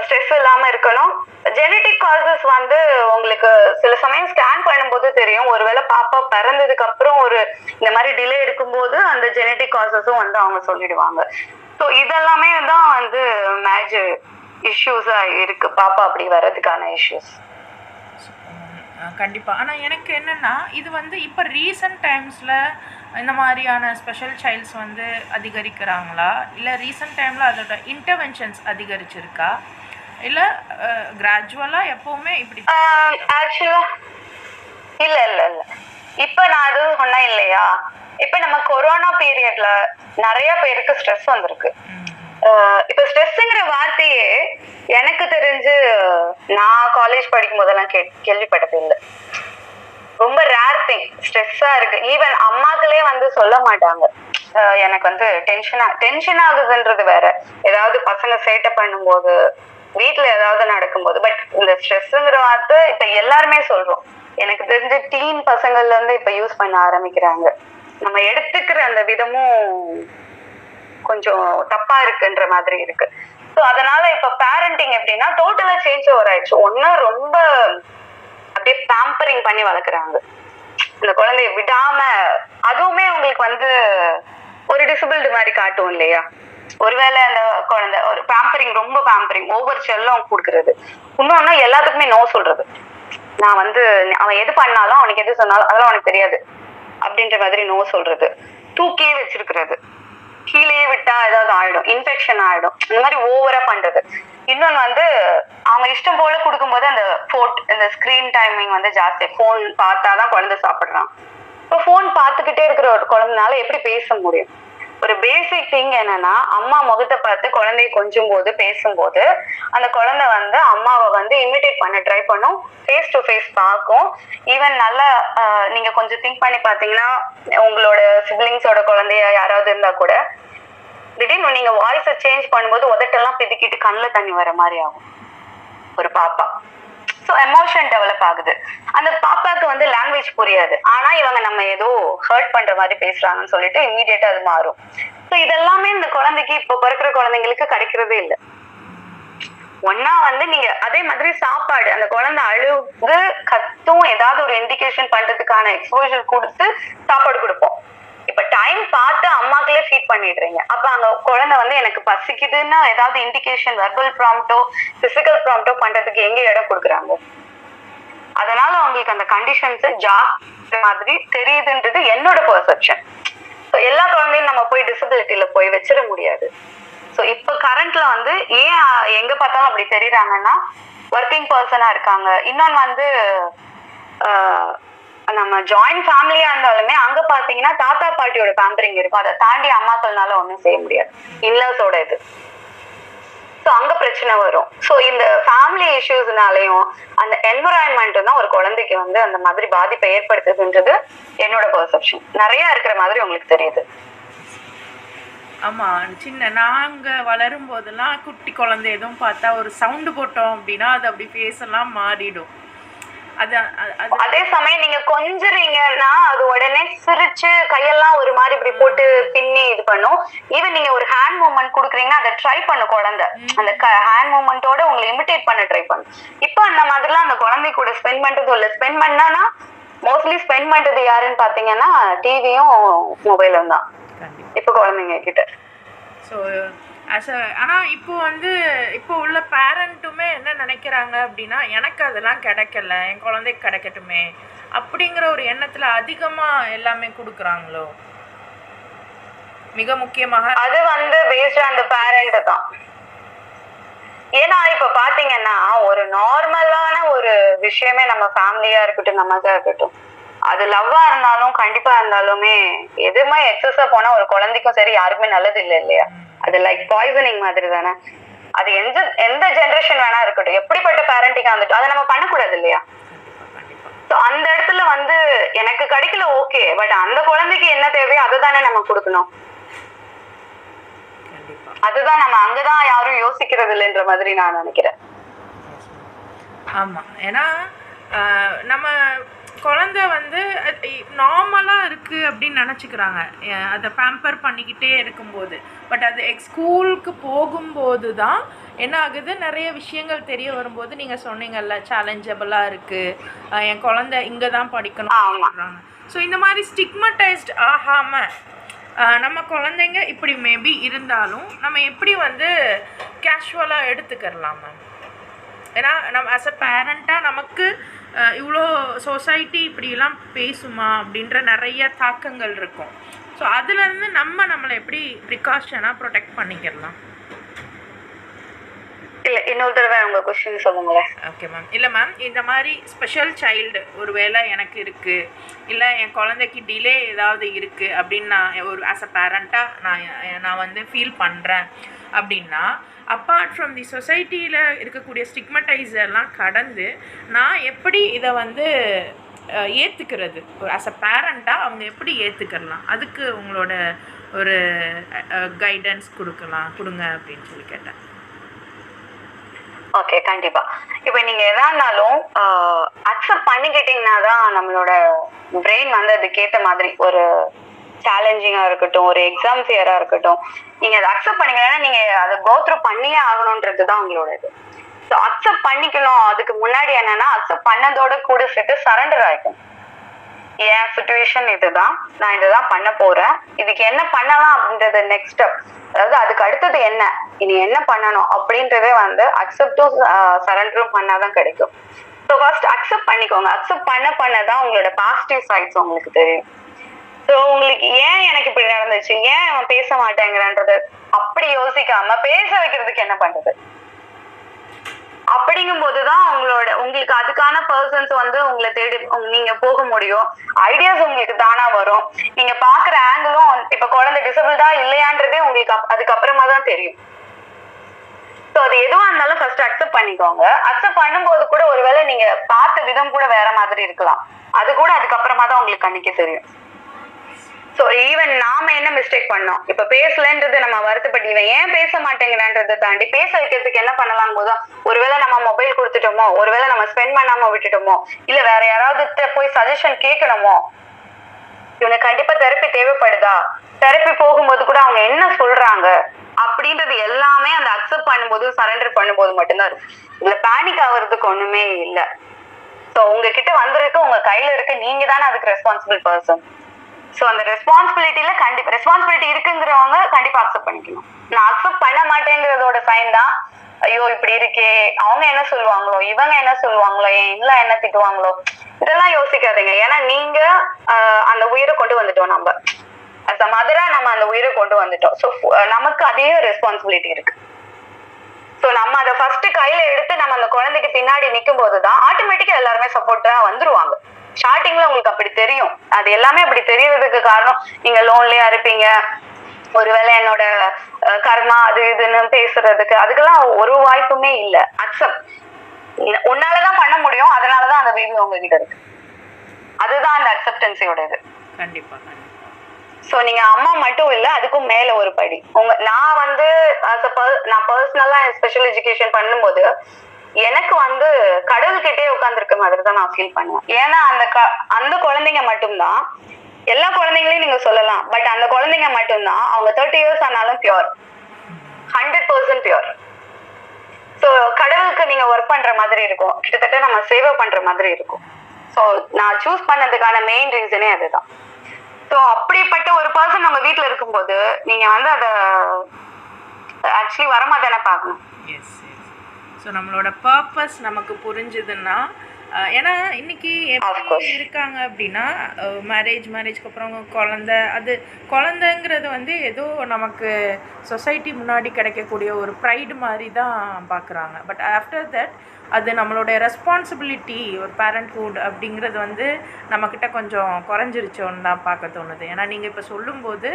ஸ்ட்ரெஸ் இல்லாம இருக்கணும். ஜெனட்டிக் காசஸ் வந்து உங்களுக்கு சில சமயம் ஸ்கேன் பண்ணும்போது தெரியும், ஒருவேளை பாப்பா பிறந்ததுக்கு அப்புறம் ஒரு இந்த மாதிரி டிலே இருக்கும்போது அந்த ஜெனட்டிக் காசஸும் வந்து அவங்க சொல்லிடுவாங்க. ஸோ இதெல்லாமே தான் வந்து மேஜர் இஷ்யூஸா இருக்கு பாப்பா அப்படி வர்றதுக்கான இஷ்யூஸ். கண்டிப்பாக. ஆனால் எனக்கு என்னென்னா இது வந்து இப்போ ரீசன்ட் டைம்ஸில் இந்த மாதிரியான ஸ்பெஷல் சைல்ட்ஸ் வந்து அதிகரிக்கிறாங்களா, இல்லை ரீசன்ட் டைமில் அதோட இன்டர்வென்ஷன்ஸ் அதிகரிச்சிருக்கா, இல்லை கிராஜுவலாக எப்போவுமே இப்படி? ஆக்சுவலா இல்ல இல்ல இல்ல இப்ப நான் அது சொன்னேன் இல்லையா, இப்ப நம்ம கொரோனா பீரியட்ல நிறைய பேருக்கு ஸ்ட்ரெஸ் வந்திருக்கு. இப்ப ஸ்ட்ரெஸ்ங்கிற வார்த்தையே எனக்கு தெரிஞ்சு நான் காலேஜ் படிக்கும் போதெல்லாம் கேள்விப்பட்டது இல்லை. ரொம்ப ரேர் திங், ஸ்ட்ரெஸ்ஸா இருக்கு. ஈவன் அம்மாக்களே வந்து சொல்ல மாட்டாங்க எனக்கு வந்து டென்ஷன் ஆகுதுன்றது வேற, ஏதாவது பசங்க சேட்டை பண்ணும்போது, வீட்டுல ஏதாவது நடக்கும்போது. பட் இந்த ஸ்ட்ரெஸ்ங்கிற வார்த்தை இப்ப எல்லாருமே சொல்றோம். எனக்கு தெரிஞ்ச டீன் பசங்கள்ல இருந்து இப்ப யூஸ் பண்ண ஆரம்பிக்கிறாங்க. நம்ம எடுத்துக்கிற அந்த விதமும் கொஞ்சம் தப்பா இருக்குன்ற மாதிரி இருக்கு. ஸோ அதனால இப்ப பேரண்டிங் எப்படின்னா டோட்டலா சேஞ்ச் ஓவர் ஆயிடுச்சு. ஒன்னு ரொம்ப அப்படியே பேம்பரிங் பண்ணி வளர்க்குறாங்க இந்த குழந்தைய விடாம. அதுவுமே உங்களுக்கு வந்து ஒரு டிசபிலிட்டி மாதிரி காட்டும் இல்லையா. ஒருவேளை அந்த குழந்தை ஒரு பேம்பரிங், ரொம்ப பேம்பரிங், ஒவ்வொரு செல்லம் கொடுக்கறது. இன்னொன்னா எல்லாத்துக்குமே நோ சொல்றது. நான் வந்து அவன் எது பண்ணாலும் அவனுக்கு எது சொன்னாலும் அதெல்லாம் அவனுக்கு தெரியாது அப்படின்ற மாதிரி நோ சொல்றது. தூக்கியே வச்சிருக்கிறது, கீழே விட்டா ஏதாவது ஆயிடும், இன்ஃபெக்ஷன் ஆயிடும், இந்த மாதிரி ஓவரா பண்றது. இன்னொன்னு வந்து அவங்க இஷ்டம் போல கொடுக்கும்போது அந்த இந்த ஸ்கிரீன் டைமிங் வந்து ஜாஸ்தி. போன் பார்த்தாதான் குழந்தை சாப்பிடுறான். இப்போ போன் பார்த்துக்கிட்டே இருக்கிற ஒரு குழந்தைனால எப்படி பேச முடியும்? ஒரு பேசிக் திங் என்னன்னா, அம்மா முகத்தை பார்த்து குழந்தைய கொஞ்சும் போது பேசும்போது அந்த குழந்தை வந்து அம்மாவை வந்து இமிட்டேட் பண்ண ட்ரை பண்ணும், ஃபேஸ் டு ஃபேஸ் பார்க்கும். ஈவன் நல்லா நீங்க கொஞ்சம் திங்க் பண்ணி பார்த்தீங்கன்னா, உங்களோட சிப்ளிங்ஸோட குழந்தைய யாராவது இருந்தா கூட திடீர்னு நீங்க வாய்ஸை சேஞ்ச் பண்ணும்போது உதட்டெல்லாம் பிதுக்கிட்டு கண்ணில் தண்ணி வர மாதிரி ஆகும் ஒரு பாப்பா. ஸோ எமோஷன் டெவலப் ஆகுது. அந்த பாப்பாவுக்கு வந்து லாங்குவேஜ் புரியாது, ஆனா இவங்க நம்ம ஏதோ ஹர்ட் பண்ற மாதிரி பேசுறாங்கன்னு சொல்லிட்டு இமீடியட்டா அது மாறும். ஸோ இதெல்லாமே இந்த குழந்தைக்கு இப்போ பிறக்கிற குழந்தைங்களுக்கு கிடைக்கிறதே இல்லை. ஒன்னா வந்து நீங்க அதே மாதிரி சாப்பாடு, அந்த குழந்தை அழுகு கத்தும் ஏதாவது ஒரு இண்டிகேஷன் பண்றதுக்கான எக்ஸ்போஷர் கொடுத்து சாப்பாடு கொடுப்போம். இப்ப டைம் பார்த்து அம்மாக்களே ஃபீட் பண்ணிடுறீங்க. அப்ப அங்க குழந்தை வந்து எனக்கு பசிக்குதுன்னா ஏதாவது இண்டிகேஷன், வெர்பல் ப்ராம்ப்டோ பிசிக்கல் ப்ராம்ப்டோ பண்றதுக்கு எங்க இடம் கொடுக்குறாங்க? அதனால அவங்களுக்கு அந்த கண்டிஷன்ஸ் ஜாஸ்தி மாதிரி தெரியுதுன்றது என்னோட பெர்செப்ஷன். ஸோ எல்லா குழந்தையும் நம்ம போய் டிசபிலிட்டியில போய் வச்சிட முடியாது. ஸோ இப்போ கரண்ட்ல வந்து ஏன் எங்க பார்த்தாலும் அப்படி தெரியுறாங்கன்னா, ஒர்க்கிங் பர்சனா இருக்காங்க. இன்னொன்று வந்து நம்ம ஜாயிண்ட் ஃபேமிலியா இருந்தாலுமே அங்க பாத்தீங்கன்னா தாத்தா பாட்டியோட பேம்பரிங் இருக்கும். அதை தாண்டி அம்மாக்கள்னால ஒண்ணும் செய்ய முடியாது. இன்லாஸோட இது. ஸோ அங்க பிரச்சனை வரும். ஸோ இந்த ஃபேமிலி இஷ்யூஸ்னாலையும் அந்த என்விரான்மெண்ட் தான் ஒரு குழந்தைக்கு வந்து அந்த மாதிரி பாதிப்பை ஏற்படுத்துதுன்றது என்னோட பெர்செப்ஷன். நிறைய இருக்கிற மாதிரி உங்களுக்கு தெரியுது. ஆமாம், நாங்கள் வளரும் போதெல்லாம் குட்டி குழந்தை எதுவும் பார்த்தா ஒரு சவுண்டு போட்டோம் அப்படின்னா அது அப்படி ஃபேஸெல்லாம் மாறிடும். அதே சமயம் நீங்க கொஞ்சறீங்கன்னா அது உடனே சிரிச்சு கையெல்லாம் ஒரு மாதிரி இப்படி போட்டு பின்னி இது பண்ணும். ஈவன் நீங்க ஒரு ஹேண்ட் மூவ்மெண்ட் கொடுக்குறீங்கன்னா அதை ட்ரை பண்ணும் குழந்தை. அந்த ஹேண்ட் மூவ்மெண்டோட உங்களை இமிட்டேட் பண்ண ட்ரை பண்ணும். இப்போ அந்த மாதிரிலாம் அந்த குழந்தை கூட ஸ்பெண்ட் பண்றது இல்லை. ஸ்பெண்ட் பண்ணானா மோஸ்ட்லி ஸ்பெண்ட் பண்றது யாருன்னு பாத்தீங்கன்னா டிவியும் மொபைலும் தான் இப்போ குழந்தைங்க கிட்ட. ஸோ ஆனால் இப்போ உள்ள பேரண்ட்டுமே என்ன நினைக்கிறாங்க அப்படின்னா, எனக்கு அதெல்லாம் கிடைக்கல, என் குழந்தைக்கு கிடைக்கட்டுமே அப்படிங்கிற ஒரு எண்ணத்தில் அதிகமாக எல்லாமே கொடுக்குறாங்களோ. மிக முக்கியமாக அது பேஸ்ட் அந்த பேரண்ட் தான். ஏன்னா இப்ப பாத்தீங்கன்னா ஒரு நார்மலான ஒரு விஷயமே நம்ம ஃபேமிலியா இருக்கட்டும், நமக்கா இருக்கட்டும், அது லவ்வா இருந்தாலும் கண்டிப்பா இருந்தாலுமே எதுவுமே எக்ஸஸா போனா ஒரு குழந்தைக்கும் சரி யாருக்குமே நல்லது இல்லை இல்லையா? அது லைக் பாய்சனிங் மாதிரி தானே. அது எந்த ஜெனரேஷன் வேணா இருக்கட்டும், எப்படிப்பட்ட பேரண்டிங்கா வந்துட்டு அதை நம்ம பண்ணக்கூடாது இல்லையா? அந்த இடத்துல எனக்கு கிடைக்கல ஓகே, பட் அந்த குழந்தைக்கு என்ன தேவையோ அதை தானே நம்ம கொடுக்கணும். அதுதான் நம்ம அங்கதான் யாரும் யோசிக்கிறது இல்லைன்ற மாதிரி நான் நினைக்கிறேன். ஆமா, ஏன்னா நம்ம குழந்தை நார்மலாக இருக்குது அப்படின்னு நினச்சிக்கிறாங்க அதை பேம்பர் பண்ணிக்கிட்டே இருக்கும்போது. பட் அது ஸ்கூலுக்கு போகும்போது தான் என்ன ஆகுது, நிறைய விஷயங்கள் தெரிய வரும்போது நீங்கள் சொன்னீங்கல்ல சேலஞ்சபிளாக இருக்குது, என் குழந்தை இங்கே தான் படிக்கணும் சொல்கிறாங்க. ஸோ இந்த மாதிரி ஸ்டிக்மடைஸ்ட் ஆகாமல் நம்ம குழந்தைங்க இப்படி மேபி இருந்தாலும் நம்ம எப்படி கேஷுவலாக எடுத்துக்கிறலாம் மேம்? ஏன்னா நம்ம ஆஸ் அ பேரண்ட்டாக நமக்கு இவ்வளோ சொசைட்டி இப்படிலாம் பேசுமா அப்படின்ற நிறைய தாக்கங்கள் இருக்கும். ஸோ அதுலேருந்து நம்மளை எப்படி ப்ரிகாஷனாக ப்ரொடெக்ட் பண்ணிக்கிறலாம்? இல்லை, இன்னொரு தடவை உங்கள் கொஸ்டின் சொல்லுங்களேன். Okay ma'am. இல்லை மேம், இந்த மாதிரி ஸ்பெஷல் சைல்டு ஒரு வேளை எனக்கு இருக்குது, இல்லை என் குழந்தைக்கு டிலே ஏதாவது இருக்குது அப்படின்னு நான் ஒரு ஆஸ் அ பேரண்ட்டாக நான் ஃபீல் பண்ணுறேன் அப்படின்னா, அப்பார்ட் ஃப்ரம் தி சொசைட்டியில் இருக்கக்கூடிய ஸ்டிக்மடைஸர்லாம் கடந்து நான் எப்படி இதை ஏற்றுக்கிறது, ஒரு ஆஸ் அ பேரண்ட்டாக அவங்க எப்படி ஏற்றுக்கலாம், அதுக்கு உங்களோட ஒரு கைடன்ஸ் கொடுங்க அப்படின்னு சொல்லி கேட்டேன். ஓகே, கண்டிப்பா. இப்போ நீங்க எதா இருந்தாலும் அக்செப்ட் பண்ணிக்கிட்டீங்கன்னா தான் நம்மளோட பிரெயின் அதுக்கேற்ற மாதிரி ஒரு சேலஞ்சிங்கா இருக்கட்டும், ஒரு எக்ஸாம் ஃபியரா இருக்கட்டும், நீங்க அதை அக்செப்ட் பண்ணிக்கலாம். நீங்க அதை கோத்ரூ பண்ணியே ஆகணும்ன்றது தான் உங்களோட இது. ஸோ அக்செப்ட் பண்ணிக்கணும். அதுக்கு முன்னாடி என்னன்னா அக்செப்ட் பண்ணதோட கூட சேர்த்து சரண்டர் ஆயிக்கும். என் சிச்சுவேஷன் இதுதான், நான் இதைதான் பண்ண போறேன், இதுக்கு என்ன பண்ணலாம் அப்படின்றது நெக்ஸ்ட் ஸ்டெப், அதாவது அதுக்கு அடுத்தது என்ன, இனி என்ன பண்ணணும் அப்படின்றதே அக்செப்டும் சரண்டரும் பண்ணாதான் கிடைக்கும். ஸோ ஃபர்ஸ்ட் அக்செப்ட் பண்ணிக்கோங்க. அக்செப்ட் பண்ணதான் உங்களோட பாசிட்டிவ் சைட்ஸ் உங்களுக்கு தெரியும். ஸோ உங்களுக்கு ஏன் எனக்கு இப்படி நடந்துச்சு, ஏன் அவன் பேச மாட்டேங்கிறான்றது அப்படி யோசிக்காம பேச வைக்கிறதுக்கு என்ன பண்றது அப்படிங்கும் போதுதான் உங்களுக்கு அதுக்கான பர்சன்ஸ் உங்களை தேடி நீங்க போக முடியும். ஐடியாஸ் உங்களுக்கு தானா வரும். நீங்க பாக்குற ஆங்கிளும் இப்ப குழந்தை டிசபிள்டா இல்லையான்றதே உங்களுக்கு அதுக்கப்புறமா தான் தெரியும். ஸோ அது எதுவா இருந்தாலும் ஃபர்ஸ்ட் அக்செப்ட் பண்ணிக்கோங்க. அக்செப்ட் பண்ணும்போது கூட ஒருவேளை நீங்க பார்த்த விதம் கூட வேற மாதிரி இருக்கலாம். அது கூட அதுக்கப்புறமா தான் உங்களுக்கு கண்ணுக்கே தெரியும். ஸோ ஈவன் நாம என்ன மிஸ்டேக் பண்ணோம், இப்ப பேசலன்றது நம்ம வருத்தப்பட்டு இவன் ஏன் பேச மாட்டேங்கிறான்றதை தாண்டி பேச வைக்கிறதுக்கு என்ன பண்ணலாம் போதும், ஒருவேளை நம்ம மொபைல் கொடுத்துட்டோமோ, ஒருவேளை நம்ம ஸ்பெண்ட் பண்ணாம விட்டுட்டோமோ, இல்ல வேற யாராவது போய் சஜஷன் கேட்கணுமோ, இவனுக்கு கண்டிப்பா தெரப்பி தேவைப்படுதா, தெரப்பி போகும்போது கூட அவங்க என்ன சொல்றாங்க அப்படின்றது எல்லாமே அந்த அக்செப்ட் பண்ணும்போது சரண்டர் பண்ணும்போது மட்டும்தான் இருக்கு. இதுல பேனிக் ஆகுறதுக்கு ஒண்ணுமே இல்லை. ஸோ உங்ககிட்ட வந்திருக்கு, உங்க கையில இருக்கு, நீங்க தானே அதுக்கு ரெஸ்பான்சிபிள் பர்சன். ஸோ அந்த ரெஸ்பான்சிபிலிட்டியில கண்டிப்பா ரெஸ்பான்சிபிலிட்டி இருக்குங்கிறவங்க கண்டிப்பா அக்செப்ட் பண்ணிக்கணும். நான் அக்செப்ட் பண்ண மாட்டேங்கிறதோட சைன் தான், ஐயோ இப்படி இருக்கே, அவங்க என்ன சொல்லுவாங்களோ, இவங்க என்ன சொல்லுவாங்களோ, என் இல்ல என்ன திட்டுவாங்களோ, இதெல்லாம் யோசிக்காதீங்க. ஏன்னா நீங்க அந்த உயிரை கொண்டு வந்துட்டோம். நம்ம அஸ் அ மதரா நம்ம அந்த உயிரை கொண்டு வந்துட்டோம். ஸோ நமக்கு அதே ரெஸ்பான்சிபிலிட்டி இருக்கு. ஸோ நம்ம அதை ஃபர்ஸ்ட் கையில எடுத்து நம்ம அந்த குழந்தைக்கு பின்னாடி நிற்கும் போதுதான் ஆட்டோமேட்டிக்கா எல்லாருமே சப்போர்ட்டா வந்துருவாங்க. ஸ்டார்டிங்ல உங்களுக்கு அப்படி தெரியும். அது எல்லாமே அப்படி தெரியறதுக்கு காரணம் நீங்க லோன்லியா இருப்பீங்க, ஒருவேளை என்னோட கர்மா அது இதுன்னு பேசுறதுக்கு அதுக்கெல்லாம் ஒரு வாய்ப்புமே இல்ல. அக்செப்ட், உன்னாலதான் பண்ண முடியும், அதனாலதான் அந்த பேபி உங்ககிட்ட இருக்கு. அதுதான் அந்த அக்செப்டன்ஸோட இது. கண்டிப்பா. சோ நீங்க அம்மா மட்டும் இல்ல, அதுக்கும் மேல ஒரு படி. நான் வந்து நான் பர்சனலா ஸ்பெஷல் எஜுகேஷன் பண்ணும்போது எனக்கு வந்து கடவுள்கிட்டே உட்கார்ந்துருக்க மாதிரி தான் நான் ஃபீல் பண்ணுவேன். ஏன்னா அந்த குழந்தைங்க மட்டும்தான், எல்லா குழந்தைங்களையும் நீங்க சொல்லலாம், பட் அந்த குழந்தைங்க மட்டும்தான் அவங்க 30 years ஆனாலும் பியூர், 100% பியூர். ஸோ கடவுளுக்கு நீங்க ஒர்க் பண்ற மாதிரி இருக்கும், கிட்டத்தட்ட நம்ம சேவை பண்ற மாதிரி இருக்கும். ஸோ நான் சூஸ் பண்ணதுக்கான மெயின் ரீசனே அதுதான். ஸோ அப்படிப்பட்ட ஒரு பர்சன் உங்க வீட்டுல இருக்கும்போது நீங்க வந்து அதை ஆக்சுவலி வரமாதானே பார்க்கணும். Yes yes. ஸோ நம்மளோட பர்பஸ் நமக்கு புரிஞ்சுதுன்னா, ஏன்னா இன்னைக்கு எப்படி இருக்காங்க அப்படின்னா, மேரேஜ்க்கு அப்புறம் அது குழந்தைங்கிறது வந்து ஏதோ நமக்கு சொசைட்டி முன்னாடி கிடைக்கக்கூடிய ஒரு ப்ரைடு மாதிரி தான் பார்க்குறாங்க. பட் ஆஃப்டர் தட் அது நம்மளுடைய ரெஸ்பான்சிபிலிட்டி, ஒரு பேரண்ட்ஹுட் அப்படிங்கிறது வந்து நம்மக்கிட்ட கொஞ்சம் குறைஞ்சிருச்சோன்னு தான் பார்க்க தோணுது. ஏன்னா நீங்கள் இப்போ சொல்லும்போது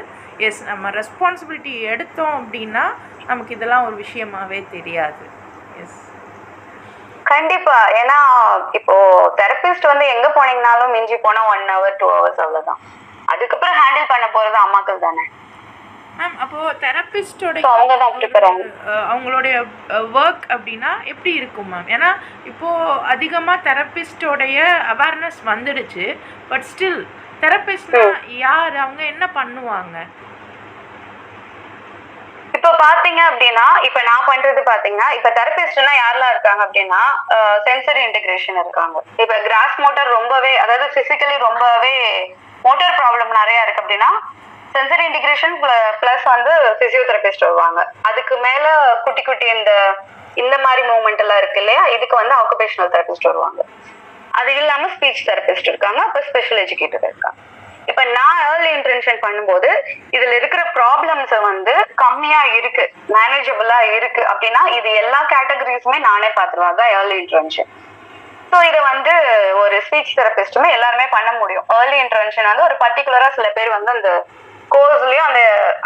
எஸ், நம்ம ரெஸ்பான்சிபிலிட்டி எடுத்தோம் அப்படின்னா நமக்கு இதெல்லாம் ஒரு விஷயமாவே தெரியாது. எஸ், கண்டிப்பா. ஏன்னா இப்போ தெரபிஸ்ட் வந்து எங்க போனீங்கனாலும் மிஞ்சி போனா 1 hour 2 hours அவ்வளவுதான். அதுக்கப்புறம் ஹேண்டில் பண்ண போறது அம்மாக்கள் தானே மேம். அப்போது தெரபிஸ்டோட அவங்களுடைய ஒர்க் அப்படின்னா எப்படி இருக்கும் மேம்? ஏன்னா இப்போது அதிகமாக தெரபிஸ்டோடைய அவேர்னஸ் வந்துடுச்சு, பட் ஸ்டில் தெரபிஸ்ட்னா யார், அவங்க என்ன பண்ணுவாங்க? இப்ப பாத்தீங்க அப்படின்னா, இப்ப நான் பண்றது பாத்தீங்கன்னா, இப்ப தெரபிஸ்ட்னா யாரெல்லாம் இருக்காங்க அப்படின்னா, சென்சரி இன்டகிரேஷன் இருக்காங்க. இப்ப கிராஸ் மோட்டார் ரொம்பவே, அதாவது பிசிக்கலி ரொம்பவே மோட்டார் ப்ராப்ளம் நிறைய இருக்கு அப்படின்னா சென்சரி இன்டிகிரேஷன் பிளஸ் வந்து பிசியோதெரபிஸ்ட் வருவாங்க. அதுக்கு மேல குட்டி குட்டி இந்த மாதிரி மூவ்மெண்ட் எல்லாம் இருக்கு இல்லையா, இதுக்கு வந்து ஆக்குபேஷனல் தெரபிஸ்ட் வருவாங்க. அது இல்லாம ஸ்பீச் தெரபிஸ்ட் இருக்காங்க, அப்ப ஸ்பெஷல் எஜுகேட்டர் இருக்காங்க. இப்ப நான் ஏர்லி இன்டர்வென்ஷன் பண்ணும்போது இதுல இருக்கிற ப்ராப்ளம்ஸ் வந்து கம்மியா இருக்கு, மேனேஜபிளா இருக்கு அப்படின்னா இது எல்லா கேட்டகரிஸுமே நானே பார்த்துருவேன். அதான் ஏர்லி இன்டர்வென்ஷன். ஸோ இதை வந்து ஒரு ஸ்பீச் தெரபிஸ்டுமே எல்லாருமே பண்ண முடியும். ஏர்லி இன்டர்வென்ஷன் வந்து ஒரு பர்டிகுலரா சில பேர் வந்து அந்த கோர்ஸ்லயும்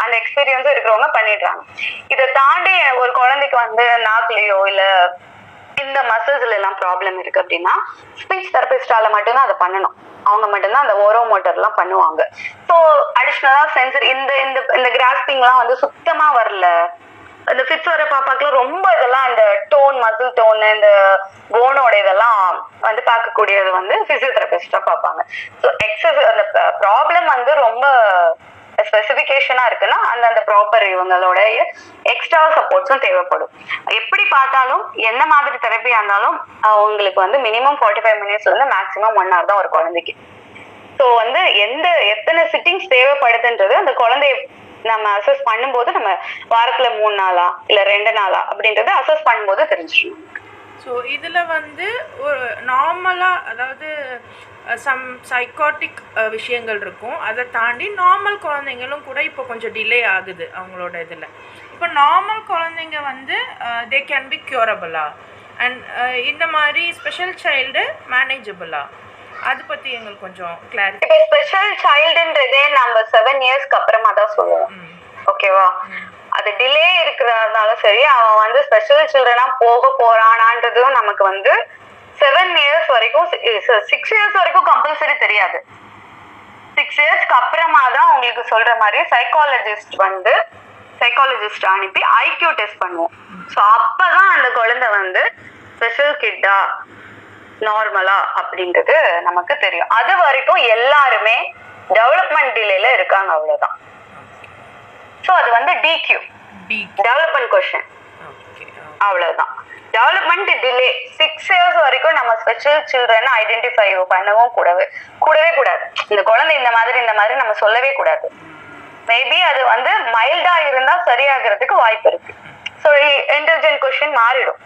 அந்த எக்ஸ்பீரியன்ஸும் இருக்கிறவங்க பண்ணிடுறாங்க. இதை தாண்டி ஒரு குழந்தைக்கு வந்து நாக்குலயோ இல்ல இந்த மசில்ஸ்ல எல்லாம் ப்ராப்ளம் இருக்கு அப்படின்னா ஸ்பீச் தெரபிஸ்டால மட்டும்தான் அதை பண்ணணும். அவங்க மட்டும்தான் அந்த ஓரோ மோட்டர் எல்லாம் பண்ணுவாங்க. ஸோ அடிஷ்னலா சென்சர் இந்த கிராஸ்பிங்லாம் வந்து சுத்தமா வரல, இந்த ஃபிட்ஸ் வர பாப்பாக்குலாம் ரொம்ப இதெல்லாம் இந்த டோன், மசில் டோன், இந்த போனோட இதெல்லாம் வந்து பார்க்கக்கூடியது வந்து பிசியோதெரபிஸ்டா பார்ப்பாங்க. ஸோ அந்த ப்ராப்ளம் வந்து ரொம்ப ஸ்பெசிபிகேஷனா இருக்குன்னா அந்த ப்ராப்பர் இவங்களோட எக்ஸ்ட்ரா சப்போர்ட்ஸும் தேவைப்படும். எப்படி பார்த்தாலும் என்ன மாதிரி தெரப்பியா இருந்தாலும் அவங்களுக்கு வந்து மினிமம் 45 minutes வந்து மேக்ஸிமம் 1 hour தான் ஒரு குழந்தைக்கு. ஸோ வந்து எத்தனை சிட்டிங்ஸ் தேவைப்படுதுன்றது அந்த குழந்தைய நம்ம அசஸ் பண்ணும்போது நம்ம வாரத்துல 3 நாளா இல்ல 2 நாளா அப்படின்றத அசஸ் பண்ணும்போது தெரிஞ்சிடணும். ஸோ இதில் வந்து ஒரு நார்மலாக, அதாவது சம் சைக்காட்டிக் விஷயங்கள் இருக்கும், அதை தாண்டி நார்மல் குழந்தைங்களும் கூட இப்போ கொஞ்சம் டிலே ஆகுது அவங்களோட இதில். இப்போ நார்மல் குழந்தைங்க வந்து தே கேன் பி க்யூரபிளா, அண்ட் இந்த மாதிரி ஸ்பெஷல் சைல்டு மேனேஜபிளா, அதை பற்றி எங்களுக்கு கொஞ்சம் கிளாரிட்டி. இப்போ ஸ்பெஷல் சைல்டுன்றதே நம்ம 7 yearsக்கு அப்புறமா தான் சொல்லுவோம், ஓகேவா? அது டிலே இருக்கிறதுனால சரி, அவன் வந்து ஸ்பெஷல் சில்ட்ரனா போக போறானான்றதும் நமக்கு வந்து 7 years வரைக்கும் 6 years வரைக்கும் கம்பல்சரி தெரியாது. 6 yearsக்கு அப்புறமா தான் உங்களுக்கு சொல்ற மாதிரி சைக்காலஜிஸ்ட் அனுப்பி ஐக்யூ டெஸ்ட் பண்ணுவோம். ஸோ அப்பதான் அந்த குழந்தை வந்து ஸ்பெஷல் கிட்டா நார்மலா அப்படின்றது நமக்கு தெரியும். அது வரைக்கும் எல்லாருமே டெவலப்மெண்ட் டிலேல இருக்காங்க, அவ்வளவுதான். ஸோ அது வந்து டிக்யூ, டெவலப்மெண்ட் கொஸ்டின், அவ்வளவுதான். டெவலப்மெண்ட் டிலே 6 years வரைக்கும் நம்ம ஸ்பெஷல் சில்ட்ரன் ஐடென்டிஃபை பண்ணவும் கூடவே கூடாது. இந்த குழந்தை இந்த மாதிரி நம்ம சொல்லவே கூடாது. மேபி அது வந்து மைல்டா இருந்தா சரியாகிறதுக்கு வாய்ப்பு இருக்கு. ஸோ இன்டெலிஜென்ட் கொஸ்டின் மாறிடும்.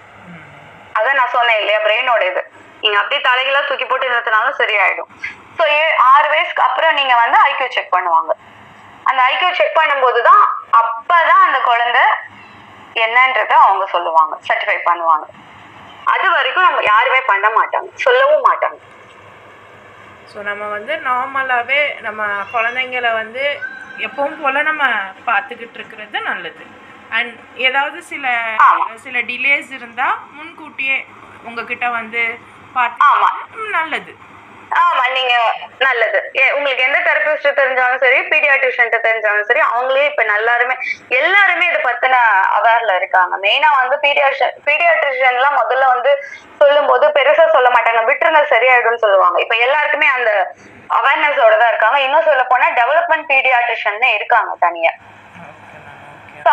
அதான் நான் சொன்னேன் இல்லையா, பிரெயினோட இது நீங்க அப்படியே தலைகளா தூக்கி போட்டு நிறுத்தினாலும் சரியாயிடும். ஸோ 6 வயசுக்கு அப்புறம் நீங்க வந்து ஐக்யூ செக் பண்ணுவாங்க. அந்த ஐக்யூ செக் பண்ணும்போதுதான் அப்பதான் அந்த குழந்தை என்னன்றத அவங்க சொல்லுவாங்க, சர்டிஃபை பண்ணுவாங்க. அது வரைக்கும் நம்ம யாருமே பண்ண மாட்டாங்க, சொல்லவும் மாட்டாங்க. ஸோ நம்ம வந்து நார்மலாகவே நம்ம குழந்தைங்கள வந்து எப்பவும் போல் நம்ம பார்த்துக்கிட்டு இருக்கிறது நல்லது. அண்ட் ஏதாவது சில டிலேஸ் இருந்தால் முன்கூட்டியே உங்ககிட்ட வந்து பார்த்து நல்லது. ஆமா, நீங்க நல்லது. உங்களுக்கு எந்த தெரபிஸ்ட் தெரிஞ்சாலும் சரி, பீடியாட்ரிஷியன் தெரிஞ்சாலும் சரி, அவங்களே இப்ப எல்லாருமே இதை பத்தின அவேர்ல இருக்காங்க. மெயினா வந்து பீடியாட்ரிஷியன் எல்லாம் முதல்ல வந்து சொல்லும் போது பெருசா சொல்ல மாட்டாங்க, விட்டுருங்க சரியாயிடும்னு சொல்லுவாங்க. இப்ப எல்லாருக்குமே அந்த அவேர்னஸோட தான் இருக்காங்க. இன்னும் சொல்ல போனா டெவலப்மெண்ட் பீடியாட்ரிஷியன் இருக்காங்க தனியா.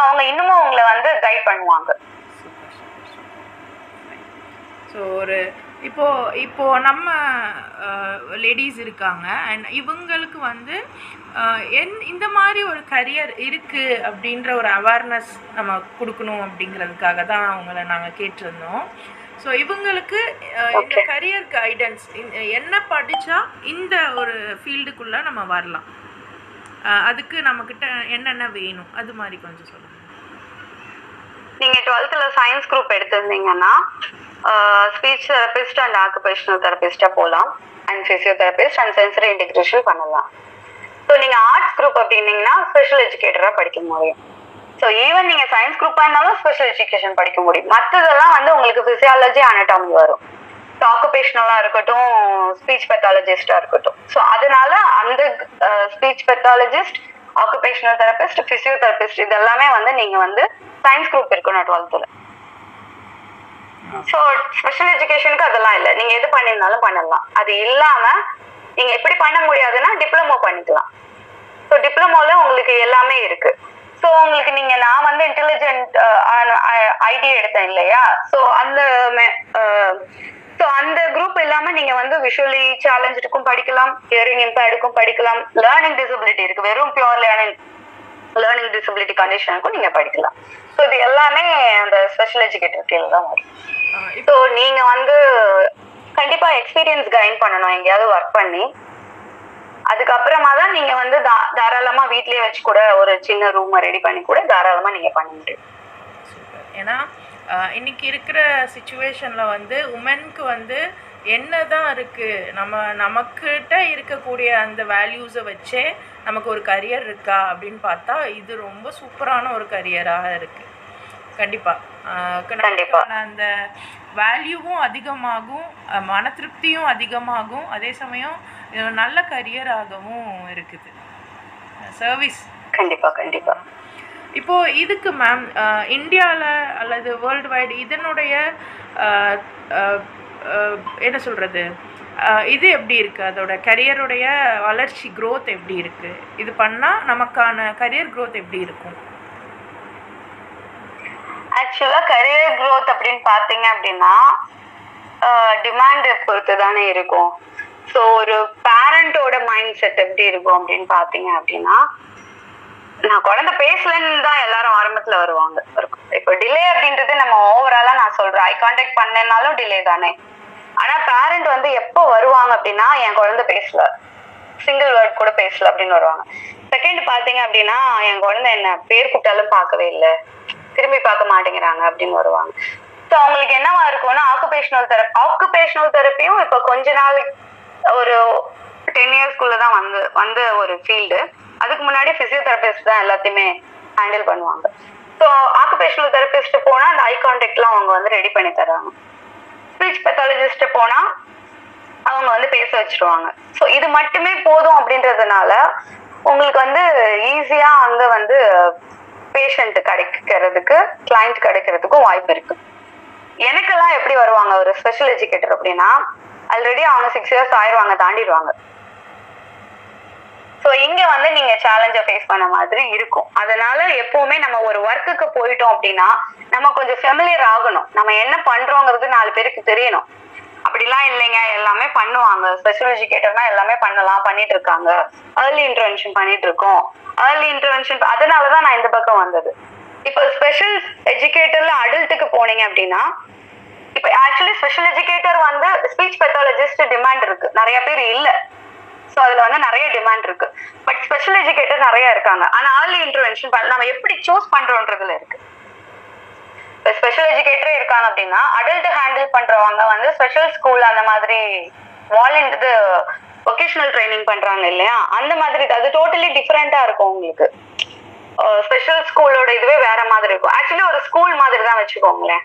அவங்க இன்னமும் உங்களை வந்து கைட் பண்ணுவாங்க. ஸோ இப்போ நம்ம லேடிஸ் இருக்காங்க அண்ட் இவங்களுக்கு வந்து இந்த மாதிரி ஒரு கரியர் இருக்குது அப்படின்ற ஒரு அவேர்னஸ் நம்ம கொடுக்கணும் அப்படிங்கிறதுக்காக தான் அவங்கள நாங்கள் கேட்டிருந்தோம். ஸோ இவங்களுக்கு இந்த கரியர் கைடன்ஸ் என்ன படித்தா இந்த ஒரு ஃபீல்டுக்குள்ளே நம்ம வரலாம், அதுக்கு நம்மக்கிட்ட என்னென்ன வேணும், அது மாதிரி கொஞ்சம் சொல்லுங்கள். நீங்கள் 12th சயின்ஸ் குரூப் எடுத்திருந்தீங்கன்னா ஸ்பீச் தெரபிஸ்ட் அண்ட் ஆக்குபேஷனல் தெரபிஸ்டாக போகலாம். And physiotherapist and sensory integration பண்ணலாம். ஸோ நீங்கள் ஆர்ட்ஸ் குரூப் அப்படின்னீங்கன்னா ஸ்பெஷல் எஜுகேட்டராக படிக்க முடியும். ஸோ ஈவன் நீங்கள் சயின்ஸ் குரூப்பாக இருந்தாலும் ஸ்பெஷல் எஜுகேஷன் படிக்க முடியும். மற்றதெல்லாம் வந்து உங்களுக்கு ஃபிசியாலஜி அனடாமி வரும். ஸோ ஆக்குபேஷனலாக இருக்கட்டும், ஸ்பீச் பெத்தாலஜிஸ்டாக இருக்கட்டும். ஸோ அதனால அந்த speech pathologist, occupational therapist, physiotherapist இது எல்லாமே வந்து நீங்கள் வந்து சயின்ஸ் குரூப் இருக்கணும் 12th. ஸோ ஸ்பெஷல் எஜுகேஷனுக்கு அதெல்லாம் இல்லை, நீங்கள் எது பண்ணியிருந்தாலும் பண்ணலாம். அது இல்லாமல் நீங்கள் எப்படி பண்ண முடியாதுன்னா டிப்ளமோ பண்ணிக்கலாம். ஸோ டிப்ளமோவில் உங்களுக்கு எல்லாமே இருக்கு. ஸோ உங்களுக்கு நான் வந்து இன்டெலிஜென்ட் ஐடி எடுத்தேன் இல்லையா, ஸோ அந்த குரூப் இல்லாமல் நீங்கள் வந்து விஷுவலி சேலஞ்சுக்கும் படிக்கலாம், ஹியரிங் இம்பேர்டுக்கும் படிக்கலாம், லேர்னிங் டிசபிலிட்டி இருக்கு, வெறும் பியூர் லேர்னிங் டிசபிலிட்டி கண்டிஷனுக்கும் நீங்கள் படிக்கலாம். ஸோ இது எல்லாமே அந்த ஸ்பெஷல் எஜுகேட்டர் கீழே தான் வரும். ஸோ நீங்கள் வந்து கண்டிப்பாக எக்ஸ்பீரியன்ஸ் கெயின் பண்ணணும் எங்கேயாவது ஒர்க் பண்ணி. அதுக்கப்புறமா தான் நீங்கள் வந்து தாராளமாக வீட்லேயே வச்சு கூட ஒரு சின்ன ரூமை ரெடி பண்ணி கூட தாராளமாக நீங்கள் பண்ண முடியும். ஏன்னா இன்னைக்கு இருக்கிற சிச்சுவேஷனில் வந்து உமனுக்கு வந்து என்ன தான் இருக்குது, நமக்கிட்ட இருக்கக்கூடிய அந்த வேல்யூஸை வச்சே நமக்கு ஒரு கரியர் இருக்கா அப்படின்னு பார்த்தா இது ரொம்ப சூப்பரான ஒரு கரியராக இருக்குது. கண்டிப்பாக அந்த வேல்யூவும் அதிகமாகும், மன திருப்தியும் அதிகமாகும், அதே சமயம் நல்ல கரியராகவும் இருக்குது. சர்வீஸ் கண்டிப்பாக இப்போது இதுக்கு மேம் இந்தியாவில் அல்லது வேர்ல்டு வைடு இதனுடைய என்ன சொல்கிறது, இது எப்படி இருக்குது, அதோட கரியருடைய வளர்ச்சி க்ரோத் எப்படி இருக்குது, இது பண்ணால் நமக்கான கரியர் க்ரோத் எப்படி இருக்கும்? ஆக்சுவலாக கரியர் க்ரோத் அப்படின்னு பார்த்தீங்க அப்படின்னா டிமாண்ட் பொறுத்து தானே இருக்கும். ஸோ ஒரு பேரண்டோட மைண்ட் செட் எப்படி இருக்கும் அப்படின்னு பார்த்தீங்க அப்படின்னா, நான் குழந்தை பேசலன்னு தான் எல்லாரும் ஆரம்பத்தில் வருவாங்க. இப்போ டிலே அப்படின்றது நம்ம ஓவராலாக நான் சொல்கிறேன், ஐ கான்டாக்ட் பண்ணனாலும் டிலே தானே. ஆனால் பேரண்ட் வந்து எப்போ வருவாங்க அப்படின்னா, என் குழந்தை பேசல, சிங்கிள் வேர்ட் கூட பேசல அப்படின்னு வருவாங்க. செகண்ட் பார்த்தீங்க அப்படின்னா, என் குழந்தை என்ன பேர் கூப்பிட்டாலும் பார்க்கவே இல்லை, திரும்பி பார்க்க மாட்டேங்கிறாங்க அப்படின்னு வருவாங்க. ஸோ அவங்களுக்கு என்னவா இருக்கும்னா ஆக்குபேஷனல் தெரப்பியும் இப்போ கொஞ்ச நாள் ஒரு 10 இயர்ஸ்க்குள்ள தான் வந்த ஒரு ஃபீல்டு. அதுக்கு முன்னாடி ஃபிசியோதெரபிஸ்ட் தான் எல்லாத்தையுமே ஹேண்டில் பண்ணுவாங்க. ஸோ ஆக்குபேஷனல் தெரபிஸ்ட் போனால் அந்த ஐ கான்டாக்ட்லாம் அவங்க வந்து ரெடி பண்ணி தர்றாங்க. ஸ்பீச் பெத்தாலஜிஸ்ட் போனால் அவங்க வந்து பேச வச்சிருவாங்க. ஸோ இது மட்டுமே போதும் அப்படின்றதுனால உங்களுக்கு வந்து ஈஸியாக அங்கே வந்து பேஷண்ட் கிடைக்கிறதுக்கு, கிளைண்ட் கிடைக்கிறதுக்கும் வாய்ப்பு இருக்கு. எனக்கெல்லாம் எப்படி வருவாங்க ஒரு ஸ்பெஷல் எஜுகேட்டர் அப்படின்னா, ஆல்ரெடி அவங்க 6 இயர்ஸ் ஆயிடுவாங்க, தாண்டிடுவாங்க. ஸோ இங்கே வந்து நீங்கள் சேலஞ்சை ஃபேஸ் பண்ண மாதிரி இருக்கும். அதனால எப்போவுமே நம்ம ஒரு ஒர்க்குக்கு போயிட்டோம் அப்படின்னா நம்ம கொஞ்சம் ஃபெமிலியர் ஆகணும், நம்ம என்ன பண்ணுறோங்கிறது 4 பேருக்கு தெரியணும். அப்படிலாம் இல்லைங்க, எல்லாமே பண்ணுவாங்க, ஸ்பெஷல் எஜுகேட்டர்னா எல்லாமே பண்ணிட்டு இருக்காங்க, ஏர்லி இன்டர்வென்ஷன் பண்ணிட்டு இருக்கோம், ஏர்லி இன்டர்வென்ஷன். அதனால தான் நான் இந்த பக்கம் வந்தது. இப்போ ஸ்பெஷல் எஜுகேட்டர்ல அடல்ட்டுக்கு போனீங்க அப்படின்னா, இப்போ ஆக்சுவலி ஸ்பெஷல் எஜுகேட்டர் வந்து ஸ்பீச் பெத்தாலஜிஸ்ட் டிமாண்ட் இருக்கு, நிறைய பேர் இல்லை. ஸோ அதில் வந்து நிறைய டிமாண்ட் இருக்கு. பட் ஸ்பெஷல் எஜுகேட்டர் நிறைய இருக்காங்க. ஆனால் ஏர்லி இன்டர்வென்ஷன் நம்ம எப்படி சூஸ் பண்றோன்றதுல இருக்கு. இப்போ ஸ்பெஷல் எஜுகேட்டரே இருக்காங்க அப்படின்னா, அடல்ட் ஹேண்டில் பண்றவங்க வந்து ஸ்பெஷல் ஸ்கூல் அந்த மாதிரி வொகேஷனல் ட்ரைனிங் பண்றாங்க இல்லையா, அந்த மாதிரி அது டோட்டலி டிஃப்ரெண்டா இருக்கும் உங்களுக்கு. ஸ்பெஷல் ஸ்கூலோட இதுவே வேற மாதிரி இருக்கும். ஆக்சுவலி ஒரு ஸ்கூல் மாதிரி தான் வச்சுக்கோங்களேன்.